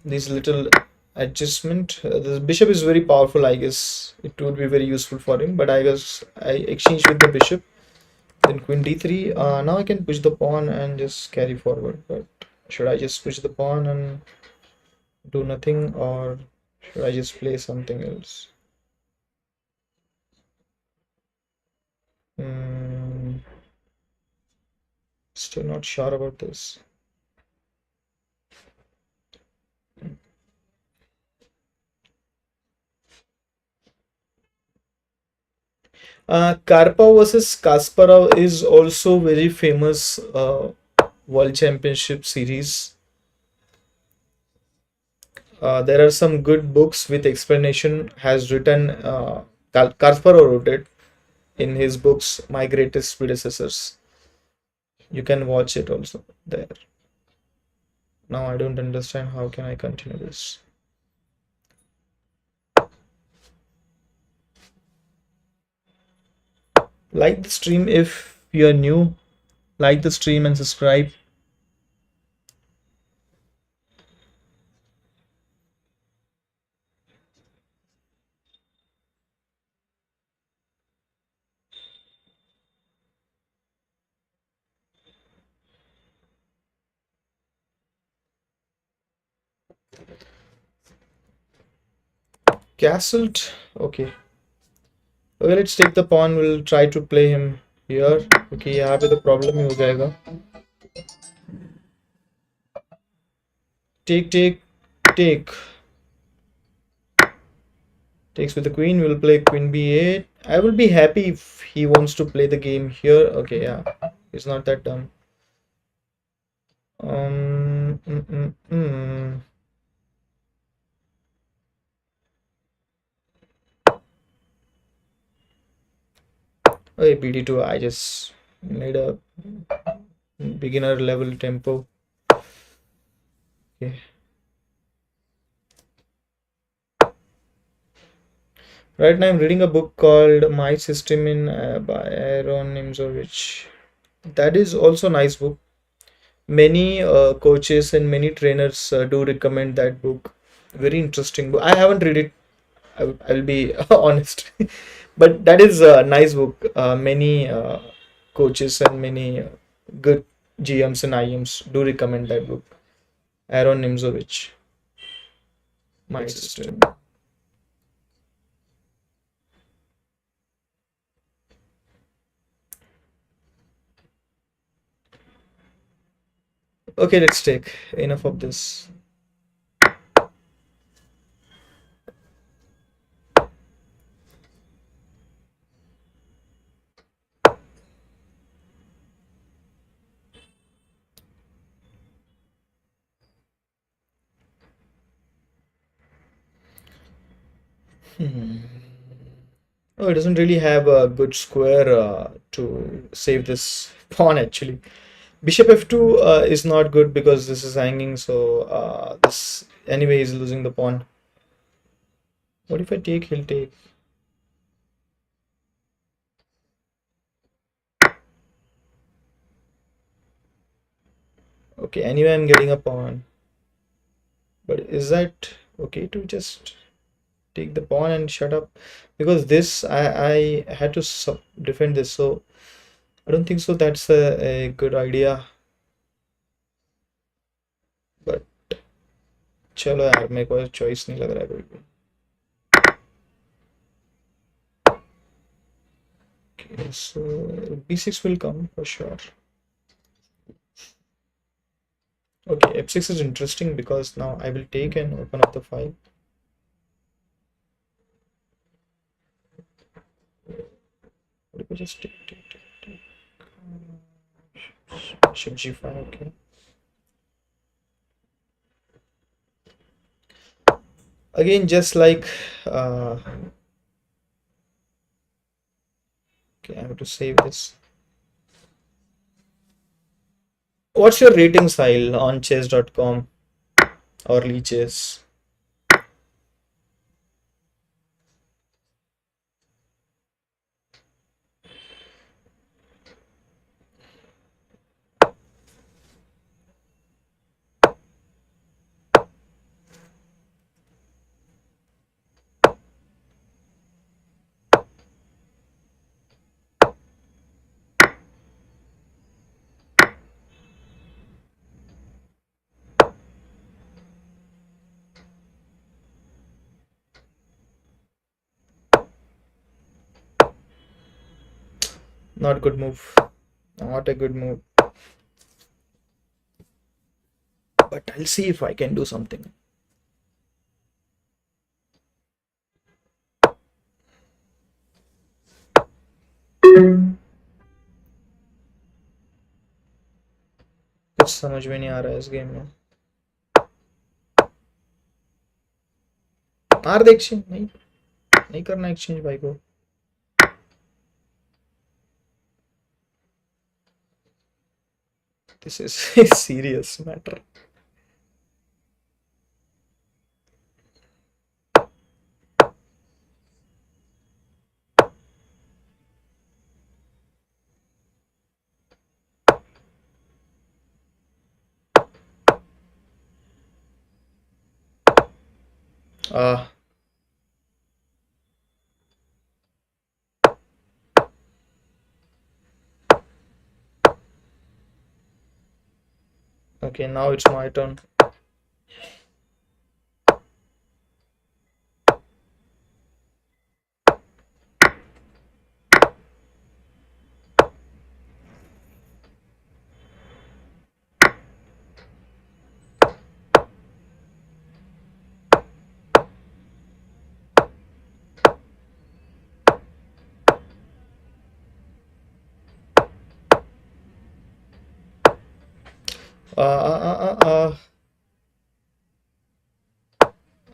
little adjustment. The bishop is very powerful. I guess it would be very useful for him, but I guess I exchange with the bishop. Then queen d3. Now I can push the pawn and just carry forward. But should I just push the pawn and do nothing, or should I just play something else? Still not sure about this. Karpov versus Kasparov is also very famous World Championship series. There are some good books with explanation. Has written Kasparov wrote it in his books, My Greatest Predecessors. You can watch it also there. Now I don't understand how can I continue this. Like the stream if you're new. Like the stream and subscribe. Castled. Okay. Okay, let's take the pawn. We'll try to play him here. Okay, यहाँ पे तो problem ही हो जाएगा. Take. Takes with the queen. We'll play queen b8. I will be happy if he wants to play the game here. Okay, yeah, it's not that dumb. Um, mm, mm, mm. Okay, bd2. I just made a beginner level tempo. Okay. Right now, I'm reading a book called My System in by Aaron Nimzovich. That is also a nice book. Many coaches and many trainers do recommend that book. Very interesting book. I haven't read it. I'll be honest, but that is a nice book. Many coaches and many good GMs and IMs do recommend that book. Aaron Nimzovich, My System. Okay, let's take enough of this. Oh, it doesn't really have a good square to save this pawn actually. Bishop f2 is not good because this is hanging, so this anyway is losing the pawn. What if I take? He'll take. Okay, anyway I'm getting a pawn. But is that okay to just take the pawn and shut up? Because this I had to defend this, so I don't think so that's a good idea. But चलो यार मेरे को choice नहीं लग रहा है कोई भी. Okay, so b6 will come for sure. Okay, f6 is interesting because now I will take and open up the file. What if I just take. Bishop g5, okay. Again, just like okay, I have to save this. What's your rating style on chess.com or Lichess? Not a good move. Not a good move. But I'll see if I can do something. कुछ समझ में नहीं आ रहा है इस game में. मार दे exchange. नहीं करना एक्सचेंज भाई को. This is a serious matter. Okay, now it's my turn.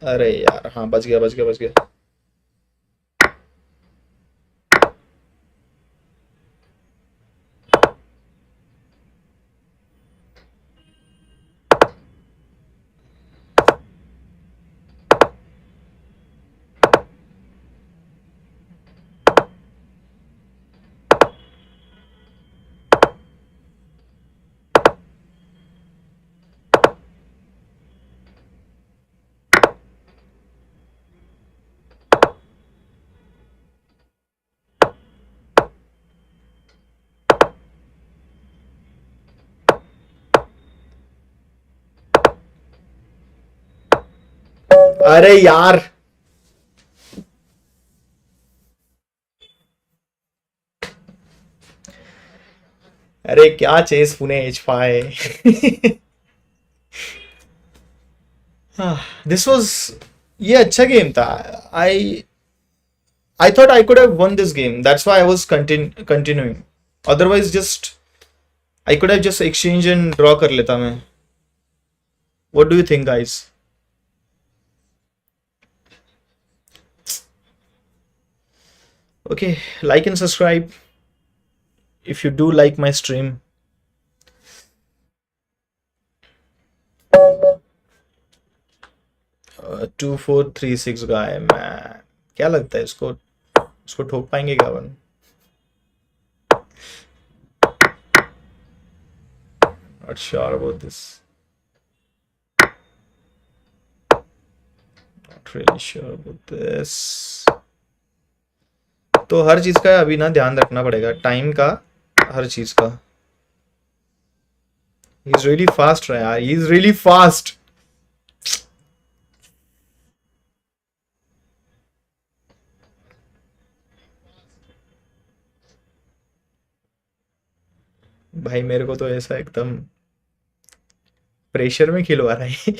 अरे यार, हाँ बच गया. अरे यार, अरे क्या chess Pune h5. This was, ये अच्छा गेम था. I thought I could have won this game. That's why I was continuing. Otherwise, just I could have just exchanged and draw कर लेता मैं. What do you think, guys? Okay, like and subscribe if you do like my stream. 2436 guy man, क्या लगता है इसको, इसको ठोक पाएंगे क्या अपन? Not sure about this. Not really sure about this. तो हर चीज का अभी ना ध्यान रखना पड़ेगा, टाइम का, हर चीज का. He is really fast रहा यार, he is really fast. भाई मेरे को तो ऐसा एकदम प्रेशर में खिलवा रहा है.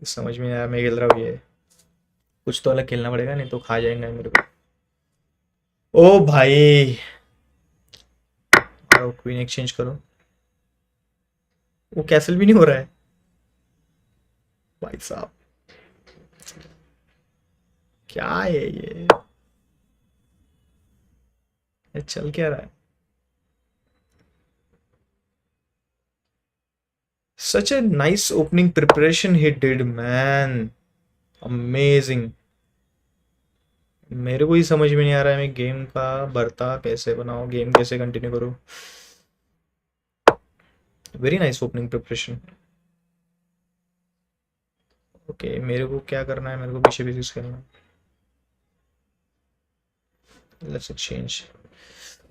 समझ में नहीं आया मैं खेल रहा हूँ ये. कुछ तो अलग खेलना पड़ेगा, नहीं तो खा जाएंगे मेरे को. ओ भाई, क्वीन एक्सचेंज करो. वो कैसल भी नहीं हो रहा है भाई साहब, क्या है ये चल क्या रहा है? Such a nice opening preparation he did, man. Amazing. मेरे को ही समझ में नहीं आ रहा है मैं गेम का बर्ता कैसे बनाऊं, गेम कैसे कंटिन्यू करूं. Very nice opening preparation. Okay, मेरे को क्या करना है, मेरे को पीछे भी खेलना है. Let's exchange.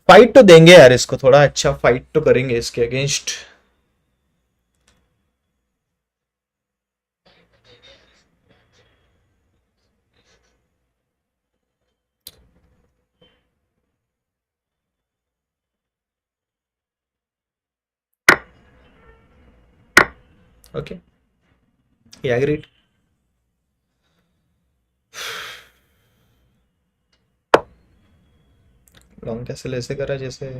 फाइट तो देंगे यार इसको, थोड़ा अच्छा फाइट तो करेंगे इसके against. Okay, he agreed. Long castle ऐसे करा जैसे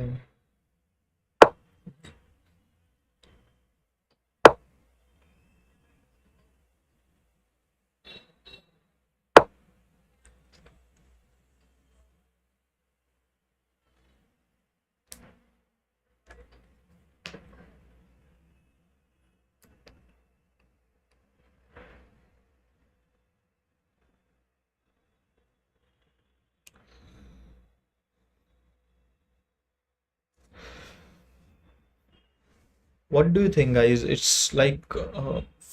what do you think guys, it's like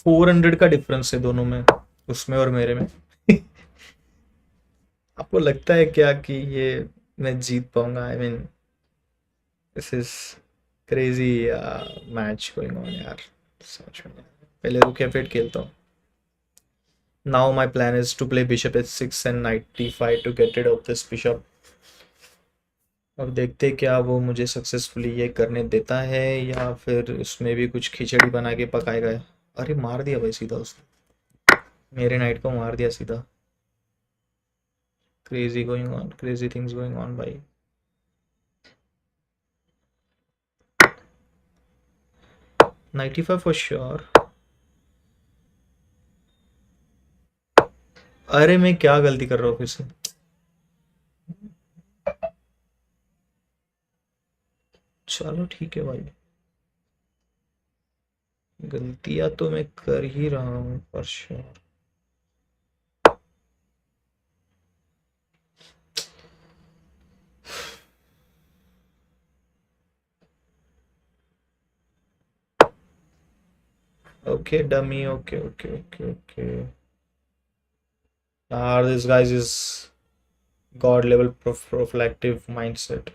400 का डिफरेंस है दोनों में, उसमें और मेरे में. आपको लगता है क्या कि ये मैं जीत पाऊंगा? I mean this is crazy match going on यार. समझ में नहीं आ रहा. पहले रुक एफ8 खेलता हूँ. Now my plan is to play bishop h6 and knight d5 to get rid of this bishop. अब देखते क्या वो मुझे सक्सेसफुली ये करने देता है या फिर उसमें भी कुछ खिचड़ी बना के पकाएगा. अरे मार दिया भाई सीधा उसने, मेरे नाइट को मार दिया सीधा. Crazy going on, crazy things going on भाई. Knight e5 for sure. अरे मैं क्या गलती कर रहा हूँ फिर से. चलो ठीक है भाई, गलतियां तो मैं कर ही रहा हूँ for sure. Okay, dummy. Okay. This guy's is god level prophylactic mindset.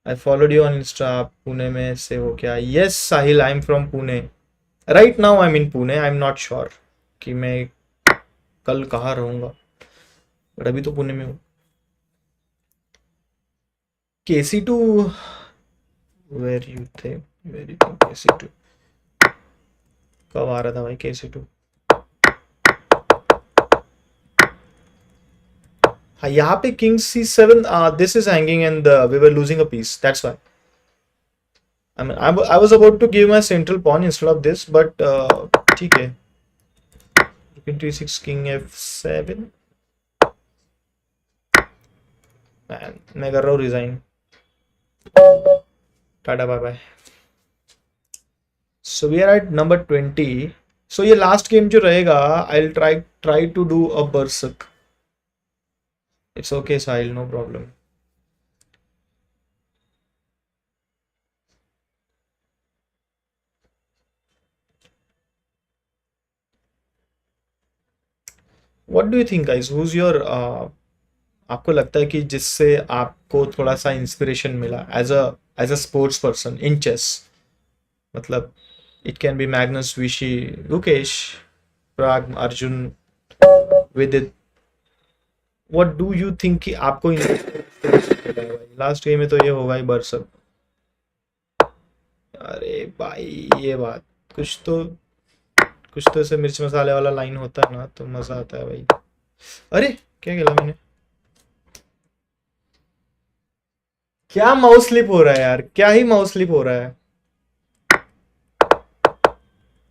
I followed you on Insta. आप पुणे में से हो क्या? Yes, Sahil, I'm from Pune. Right now I'm in Pune. I'm not sure कि मैं कल कहाँ रहूँगा, बट अभी तो पुणे में हूँ. KC2, where you think KC2? कब आ रहा था भाई KC2? हाँ, यहाँ पे King C7. This is hanging and we were losing a piece. That's why. I mean, I was about to give my central pawn instead of this, but ठीक है. Queen T6, King F7. मैं कर रहा हूँ resign, टाटा bye bye. So we are at number 20। So ये last game जो रहेगा, I will try to do a berserk. It's okay Sahil, no problem. What do you think guys, who's your, आपको लगता है कि जिससे आपको थोड़ा सा इंस्पिरेशन मिला as a sports person in chess, मतलब it can be Magnus, Vishy, Rukesh, प्राग, अर्जुन, विदित, व्हाट डू यू थिंक कि आपको लास्ट गेम में तो ये होगा ही बरसक। अरे भाई ये बात, कुछ तो कुछ तो ऐसे मिर्च मसाले वाला लाइन होता है ना तो मजा आता है भाई। अरे क्या खेला मैंने, क्या माउस स्लिप हो रहा है यार, क्या ही माउस स्लिप हो रहा है,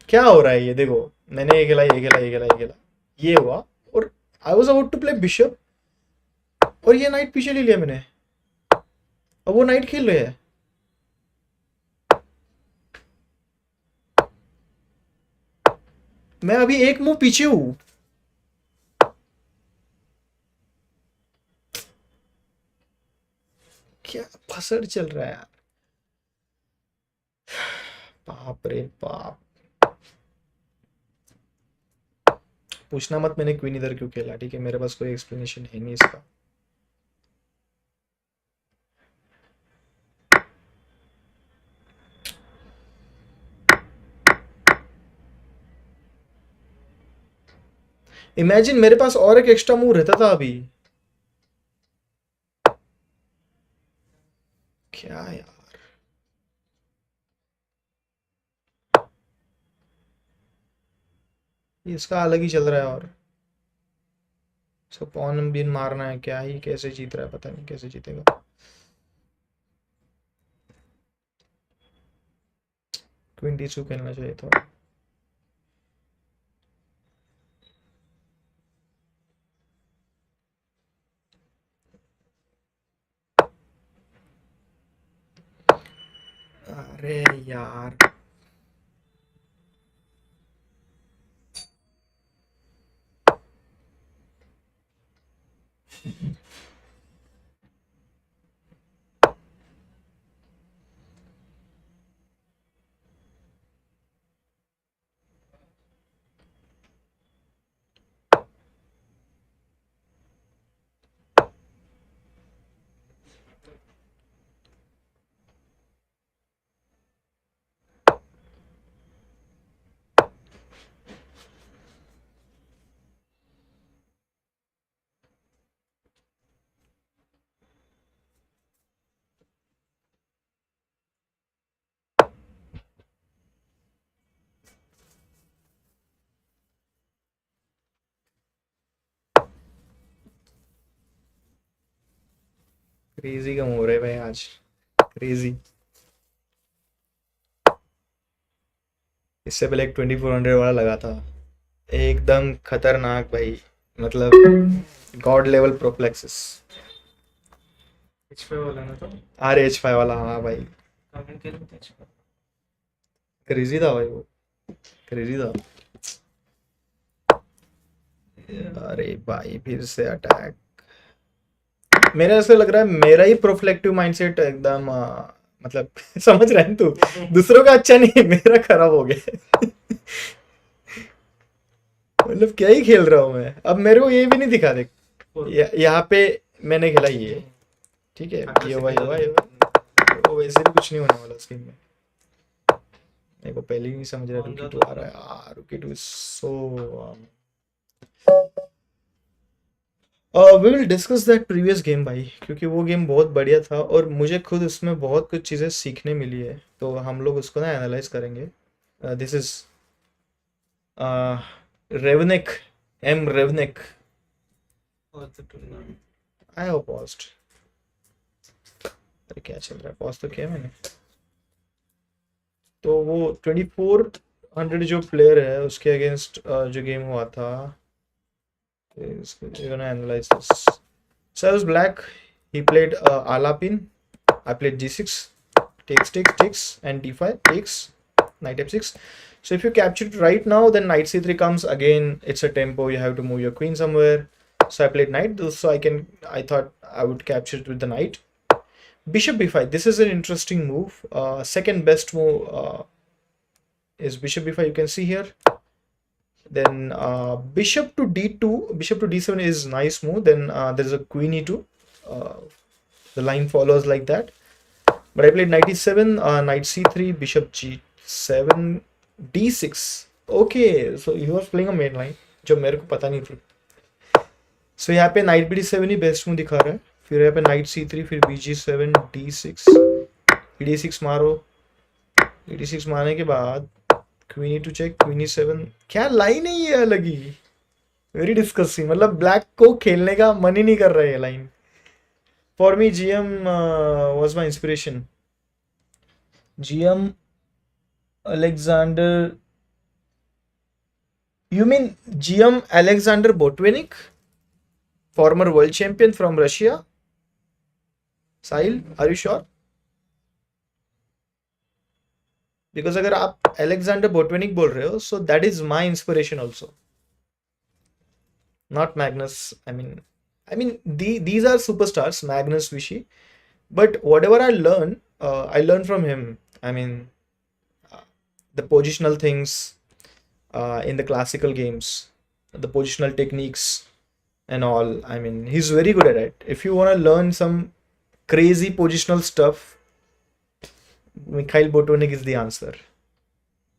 क्या हो रहा है ये देखो। मैंने ये खेला, ये खेला, ये खेला, ये खेला, ये हुआ, और I was about to play bishop, और ये नाइट पीछे ले लिया मैंने, अब वो नाइट खेल रहे हैं। मैं अभी एक मूव पीछे हूं। क्या फसड़ चल रहा है यार, बाप रे बाप। पूछना मत मैंने क्वीन इधर क्यों खेला, ठीक है, मेरे पास कोई एक्सप्लेनेशन है नहीं इसका। इमेजिन मेरे पास और एक एक्स्ट्रा मूव रहता था अभी। क्या यार, ये इसका अलग ही चल रहा है, और इसको पॉन बिन मारना है, क्या ही कैसे जीत रहा है, पता नहीं कैसे जीतेगा। क्वीन डी2 खेलना चाहिए था। अरे यार, क्रेजी कम हो रहे भाई आज, क्रेजी। इससे पहले एक 2400 वाला लगा था, एकदम खतरनाक भाई, मतलब गॉड लेवल प्रोफ्लेक्सिस। H5 वाला ना तो अरे H5 वाला, हाँ भाई, कमेंट के लिए H5 क्रेजी था भाई वो, क्रेजी था। अरे भाई फिर से अटैक, मेरा ऐसा लग रहा है मेरा ही प्रोफ्लेक्टिव माइंडसेट एकदम, मतलब समझ रहे हैं तू, दूसरों का अच्छा नहीं मेरा खराब हो गया। मतलब क्या ही खेल रहा हूँ मैं, अब मेरे को ये भी नहीं दिखा देख, यहाँ पे मैंने खेला ये, ठीक है, ये हुआ, ये हुआ, ये हुआ, वो वैसे भी कुछ नहीं होने वाला उस गेम में। मेरे को पहले ही नहीं समझ रहा, रुकी टू आ रहा है यार, rook e two so. We will discuss that previous game भाई, क्योंकि वो गेम बहुत बढ़िया था और मुझे खुद उसमें बहुत कुछ चीज़ें सीखने मिली है, तो हम लोग उसको ना एनालाइज करेंगे। This is Revnik, M Revnik. और तो टूर्नामेंट आई हैव पॉज्ड। अरे क्या चल रहा है, पॉज तो किया मैंने। तो वो 2400 जो प्लेयर है उसके अगेंस्ट जो गेम हुआ था, इसको you're gonna analyze this. So I was black, He played alapin. I played g6, takes, and d5 takes, knight f6. So if you capture it right now, then knight c3 comes again. It's a tempo. You have to move your queen somewhere. So I played knight. So I thought I would capture it with the knight. Bishop b5. This is an interesting move. Second best move is bishop b5. You can see here. Then bishop to d2, bishop to d7 is nice move. Then there's a queen e2. The line follows like that. But I played knight e7, knight c3, bishop g7, d6. Okay, so he was playing a main line जो मेरे को पता नहीं थी. So यहाँ पे knight bd7 ही best move दिखा रहा है. फिर यहाँ पे knight c3, फिर bg7, d6, ed6 मारो. ed6 मारने के बाद queen e2 check, queen e7. क्या लाइन है ये अलग ही, वेरी डिस्कसिंग. मतलब ब्लैक को खेलने का मन ही नहीं कर रहा है ये line. For me, GM was my inspiration. GM Alexander. You mean GM Alexander Botvinnik, former world champion from Russia? Sahil, are you sure? Because अगर आप Alexander Botvinnik बोल रहे हो, so that is my inspiration also. Not Magnus. I mean, these are superstars, Magnus, Vichy. But whatever I learn from him. I mean, the positional things in the classical games, the positional techniques and all. I mean, he's very good at it. If you want to learn some crazy positional stuff, Mikhail Botvinnik is the answer.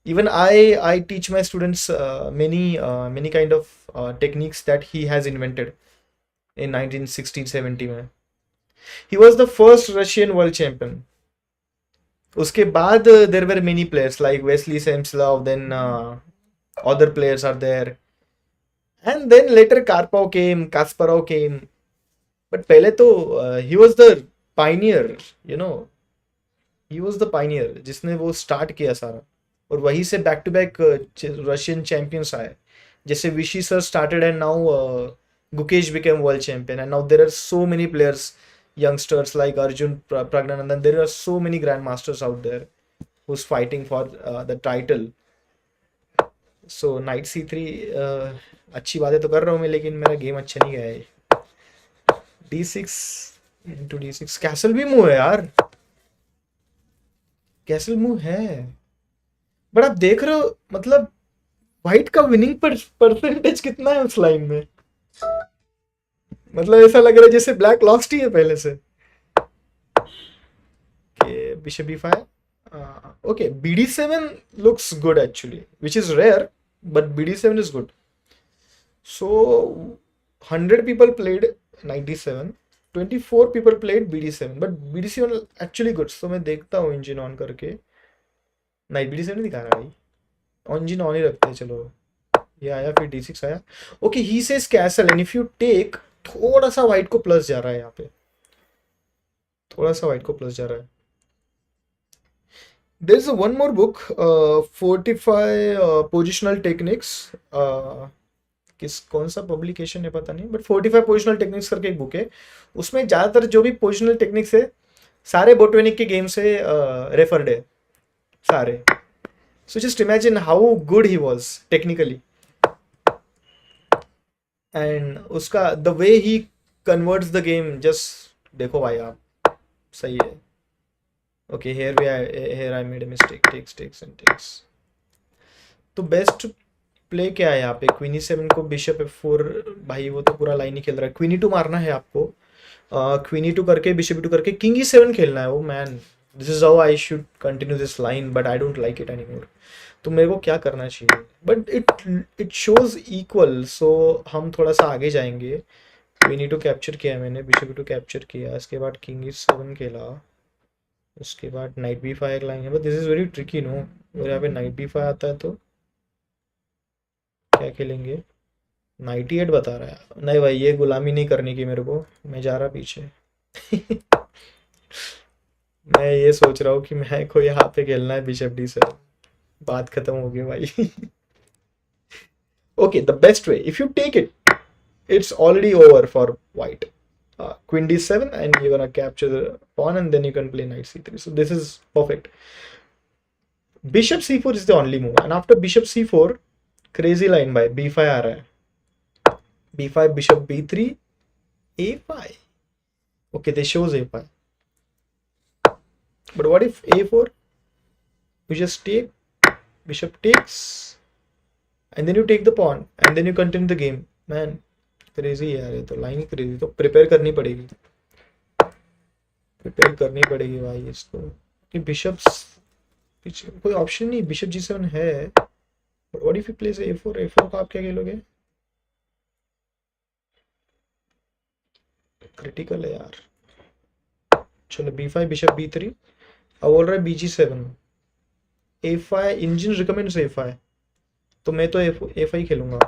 Even I teach my students many kind of techniques that he has invented in 1916-17 में. He was the first Russian world champion. उसके बाद there were many players like Wesley Samsonov, then other players are there, and then later Karpov came, Kasparov came. But पहले तो he was the pioneer, you know. He was the pioneer जिसने वो start किया सारा, और वहीं से back to back Russian champions आए. जैसे Vichy sir started and now Gukesh became world champion, and now there are so many players, youngsters like Arjun Pragnanandan. There are so many grandmasters out there who's fighting for the title. So knight c3 अच्छी बातें तो कर रहा हूँ मैं, लेकिन मेरा game अच्छा नहीं गया है. d6 into d6. कैसल भी मूव है यार, कैसल मूव है. बट आप देख रहे हो मतलब व्हाइट का विनिंग परसेंटेज कितना है उस लाइन में. मतलब ऐसा लग रहा है जैसे ब्लैक लॉस्ट ही है पहले से. Bishop b5. Okay, bd7 looks good actually, which is rare, but bd7 is good. So 100 people played knight d7, 24 people played bd7, but bd7 actually good. So मैं देखता हूँ इंजन ऑन करके. knight bd7 दिखा रहा है भाई, engine on ही रखते हैं. चलो ये आया, फिर d6 आया. Okay, he says castle, and if you take, थोड़ा सा व्हाइट को प्लस जा रहा है यहाँ पे, थोड़ा सा व्हाइट को प्लस जा रहा है. There is one more book, 45 positional techniques. कौन सा पब्लिकेशन है पता नहीं, बट 45 पोजिशनल टेक्निक्स करके एक बुक है. उसमें ज़्यादातर जो भी पोजिशनल टेक्निक्स है सारे बोटवेनिक के गेम से रेफर्ड है सारे. So just imagine how good he was technically, and उसका the way he converts the game, just देखो भाई आप. सही है. Okay, here I made a mistake. takes. तो बेस्ट प्ले क्या है यहाँ पे? क्वीन e7 को बिशप f4. भाई वो तो पूरा लाइन ही खेल रहा है. क्वीन e2 मारना है आपको. क्वीन e2 करके बिशप e2 करके किंग e7 खेलना है. वो man, this is how I should continue this line, but I don't like it anymore. तो मेरे को क्या करना चाहिए? बट इट शोज इक्वल, सो हम थोड़ा सा आगे जाएंगे. क्वीन e2 कैप्चर किया मैंने, बिशप e2 कैप्चर किया, इसके बाद किंग e7 खेला, उसके बाद नाइट b5 लाएंगे. But this is very tricky no. अगर यहाँ पे नाइट b5 आता है तो क्या खेलेंगे? नाइट e8 बता रहा है. नहीं भाई, ये गुलामी नहीं करने की मेरे को, मैं जा रहा पीछे. मैं ये सोच रहा हूँ कि मैं को यहाँ पे खेलना है बिशप d7. बात खत्म हो गई भाई. Okay, the best way, if you take it, it's already over for white. queen d7 and you're gonna capture the pawn and then you can play knight c3. So this is perfect. Bishop c4 is the only move, and after bishop c4 crazy line by b5 आ रहा है. b5 bishop b3 a5. Okay, this shows a5. But what if a4? You just take, bishop takes, and then you take the pawn, and then you continue the game. Man, crazy यार, ये तो line ही crazy. तो prepare करनी पड़ेगी. Prepare करनी पड़ेगी भाई इसको. कि bishops कोई option नहीं. Bishop g7 है. But what if he plays a4? a4 का आप क्या खेलोगे? Critical है यार. चलो b5 bishop b3. अब बोल रहा है bg7. a5 engine recommends a5, तो मैं तो a5 खेलूंगा.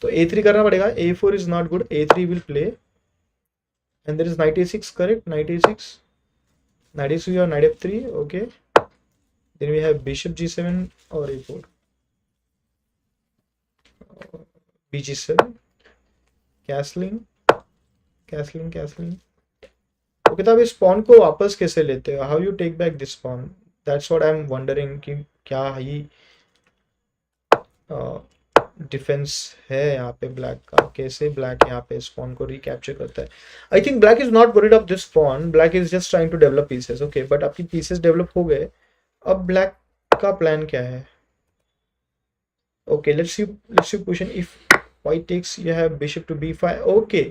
तो a3 करना पड़ेगा. a4 is not good. a3 will play and there is knight a6. Correct, knight a6, knight a6 और knight f3. Okay, then we have bishop g7 और a4, bg7, castling. Okay, तो अब इस pawn को वापस कैसे लेते हो? How you take back this pawn? That's what I am wondering कि क्या ही डिफेंस है यहाँ पे ब्लैक का. कैसे ब्लैक यहाँ पे इस पॉन को रिकैप्चर करता है? I think black is not worried of this pawn. Black is just trying to develop pieces. Okay, but आपकी पीसेस डेवलप हो गए. अब ब्लैक का प्लान क्या है? Okay, let's you question. If white takes, you have bishop to b5. Okay,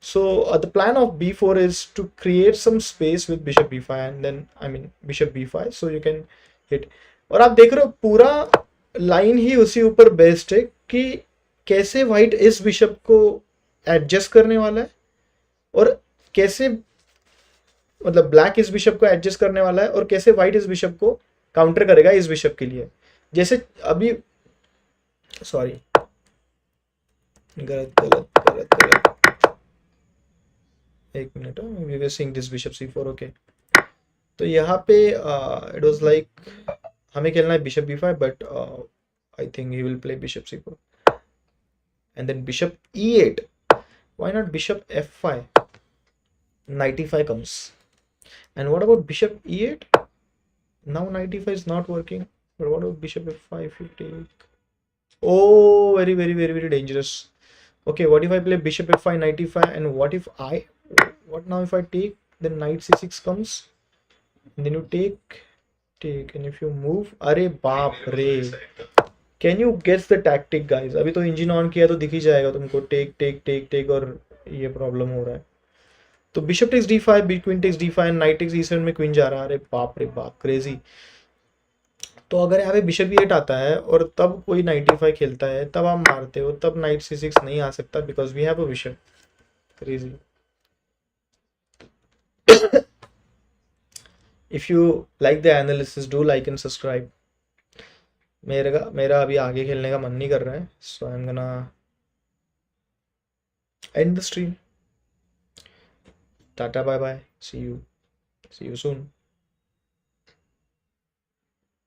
so the plan of b4 is to create some space with bishop b5 and then bishop b5, so you can hit. और आप देख रहे हो पूरा line ही उसी ऊपर based है कि कैसे व्हाइट इस बिशप को एडजस्ट करने वाला है और कैसे मतलब ब्लैक इस बिशप को एडजस्ट करने वाला है और कैसे व्हाइट इस बिशप को काउंटर करेगा इस बिशप के लिए. जैसे अभी सॉरी, गलत. एक minute, we were seeing this bishop c4. Okay, तो यहाँ पे इट वाज लाइक हमें खेलना है bishop b5, but I think he will play bishop c4 and then bishop e8. Why not bishop f5? knight e5 comes. And what about bishop e8? Now knight e5 is not working. But what about bishop f5 if you take? Oh, very dangerous. Okay, what if I play bishop f5, knight e5, and what now if I take, then knight c6 comes, and then you take, and if you move, अरे बाप रे, can you guess the tactic guys? अभी तो engine on किया तो दिख ही जाएगा तुमको. टेक और ये प्रॉब्लम हो रहा है. तो bishop takes d5, queen takes d5, knight takes e7 में क्वीन जा रहा है. अरे बाप रे बाप, क्रेजी. तो अगर यहाँ पे बिशप e8 आता है और तब कोई नाइट e5 खेलता है, तब आप मारते हो, तब नाइट c6 नहीं आ सकता because we have a bishop. Crazy. If you like the analysis, do like and subscribe. मेरा अभी आगे खेलने का मन नहीं कर रहा है, so I am gonna end the stream. Tata, bye bye, see you soon.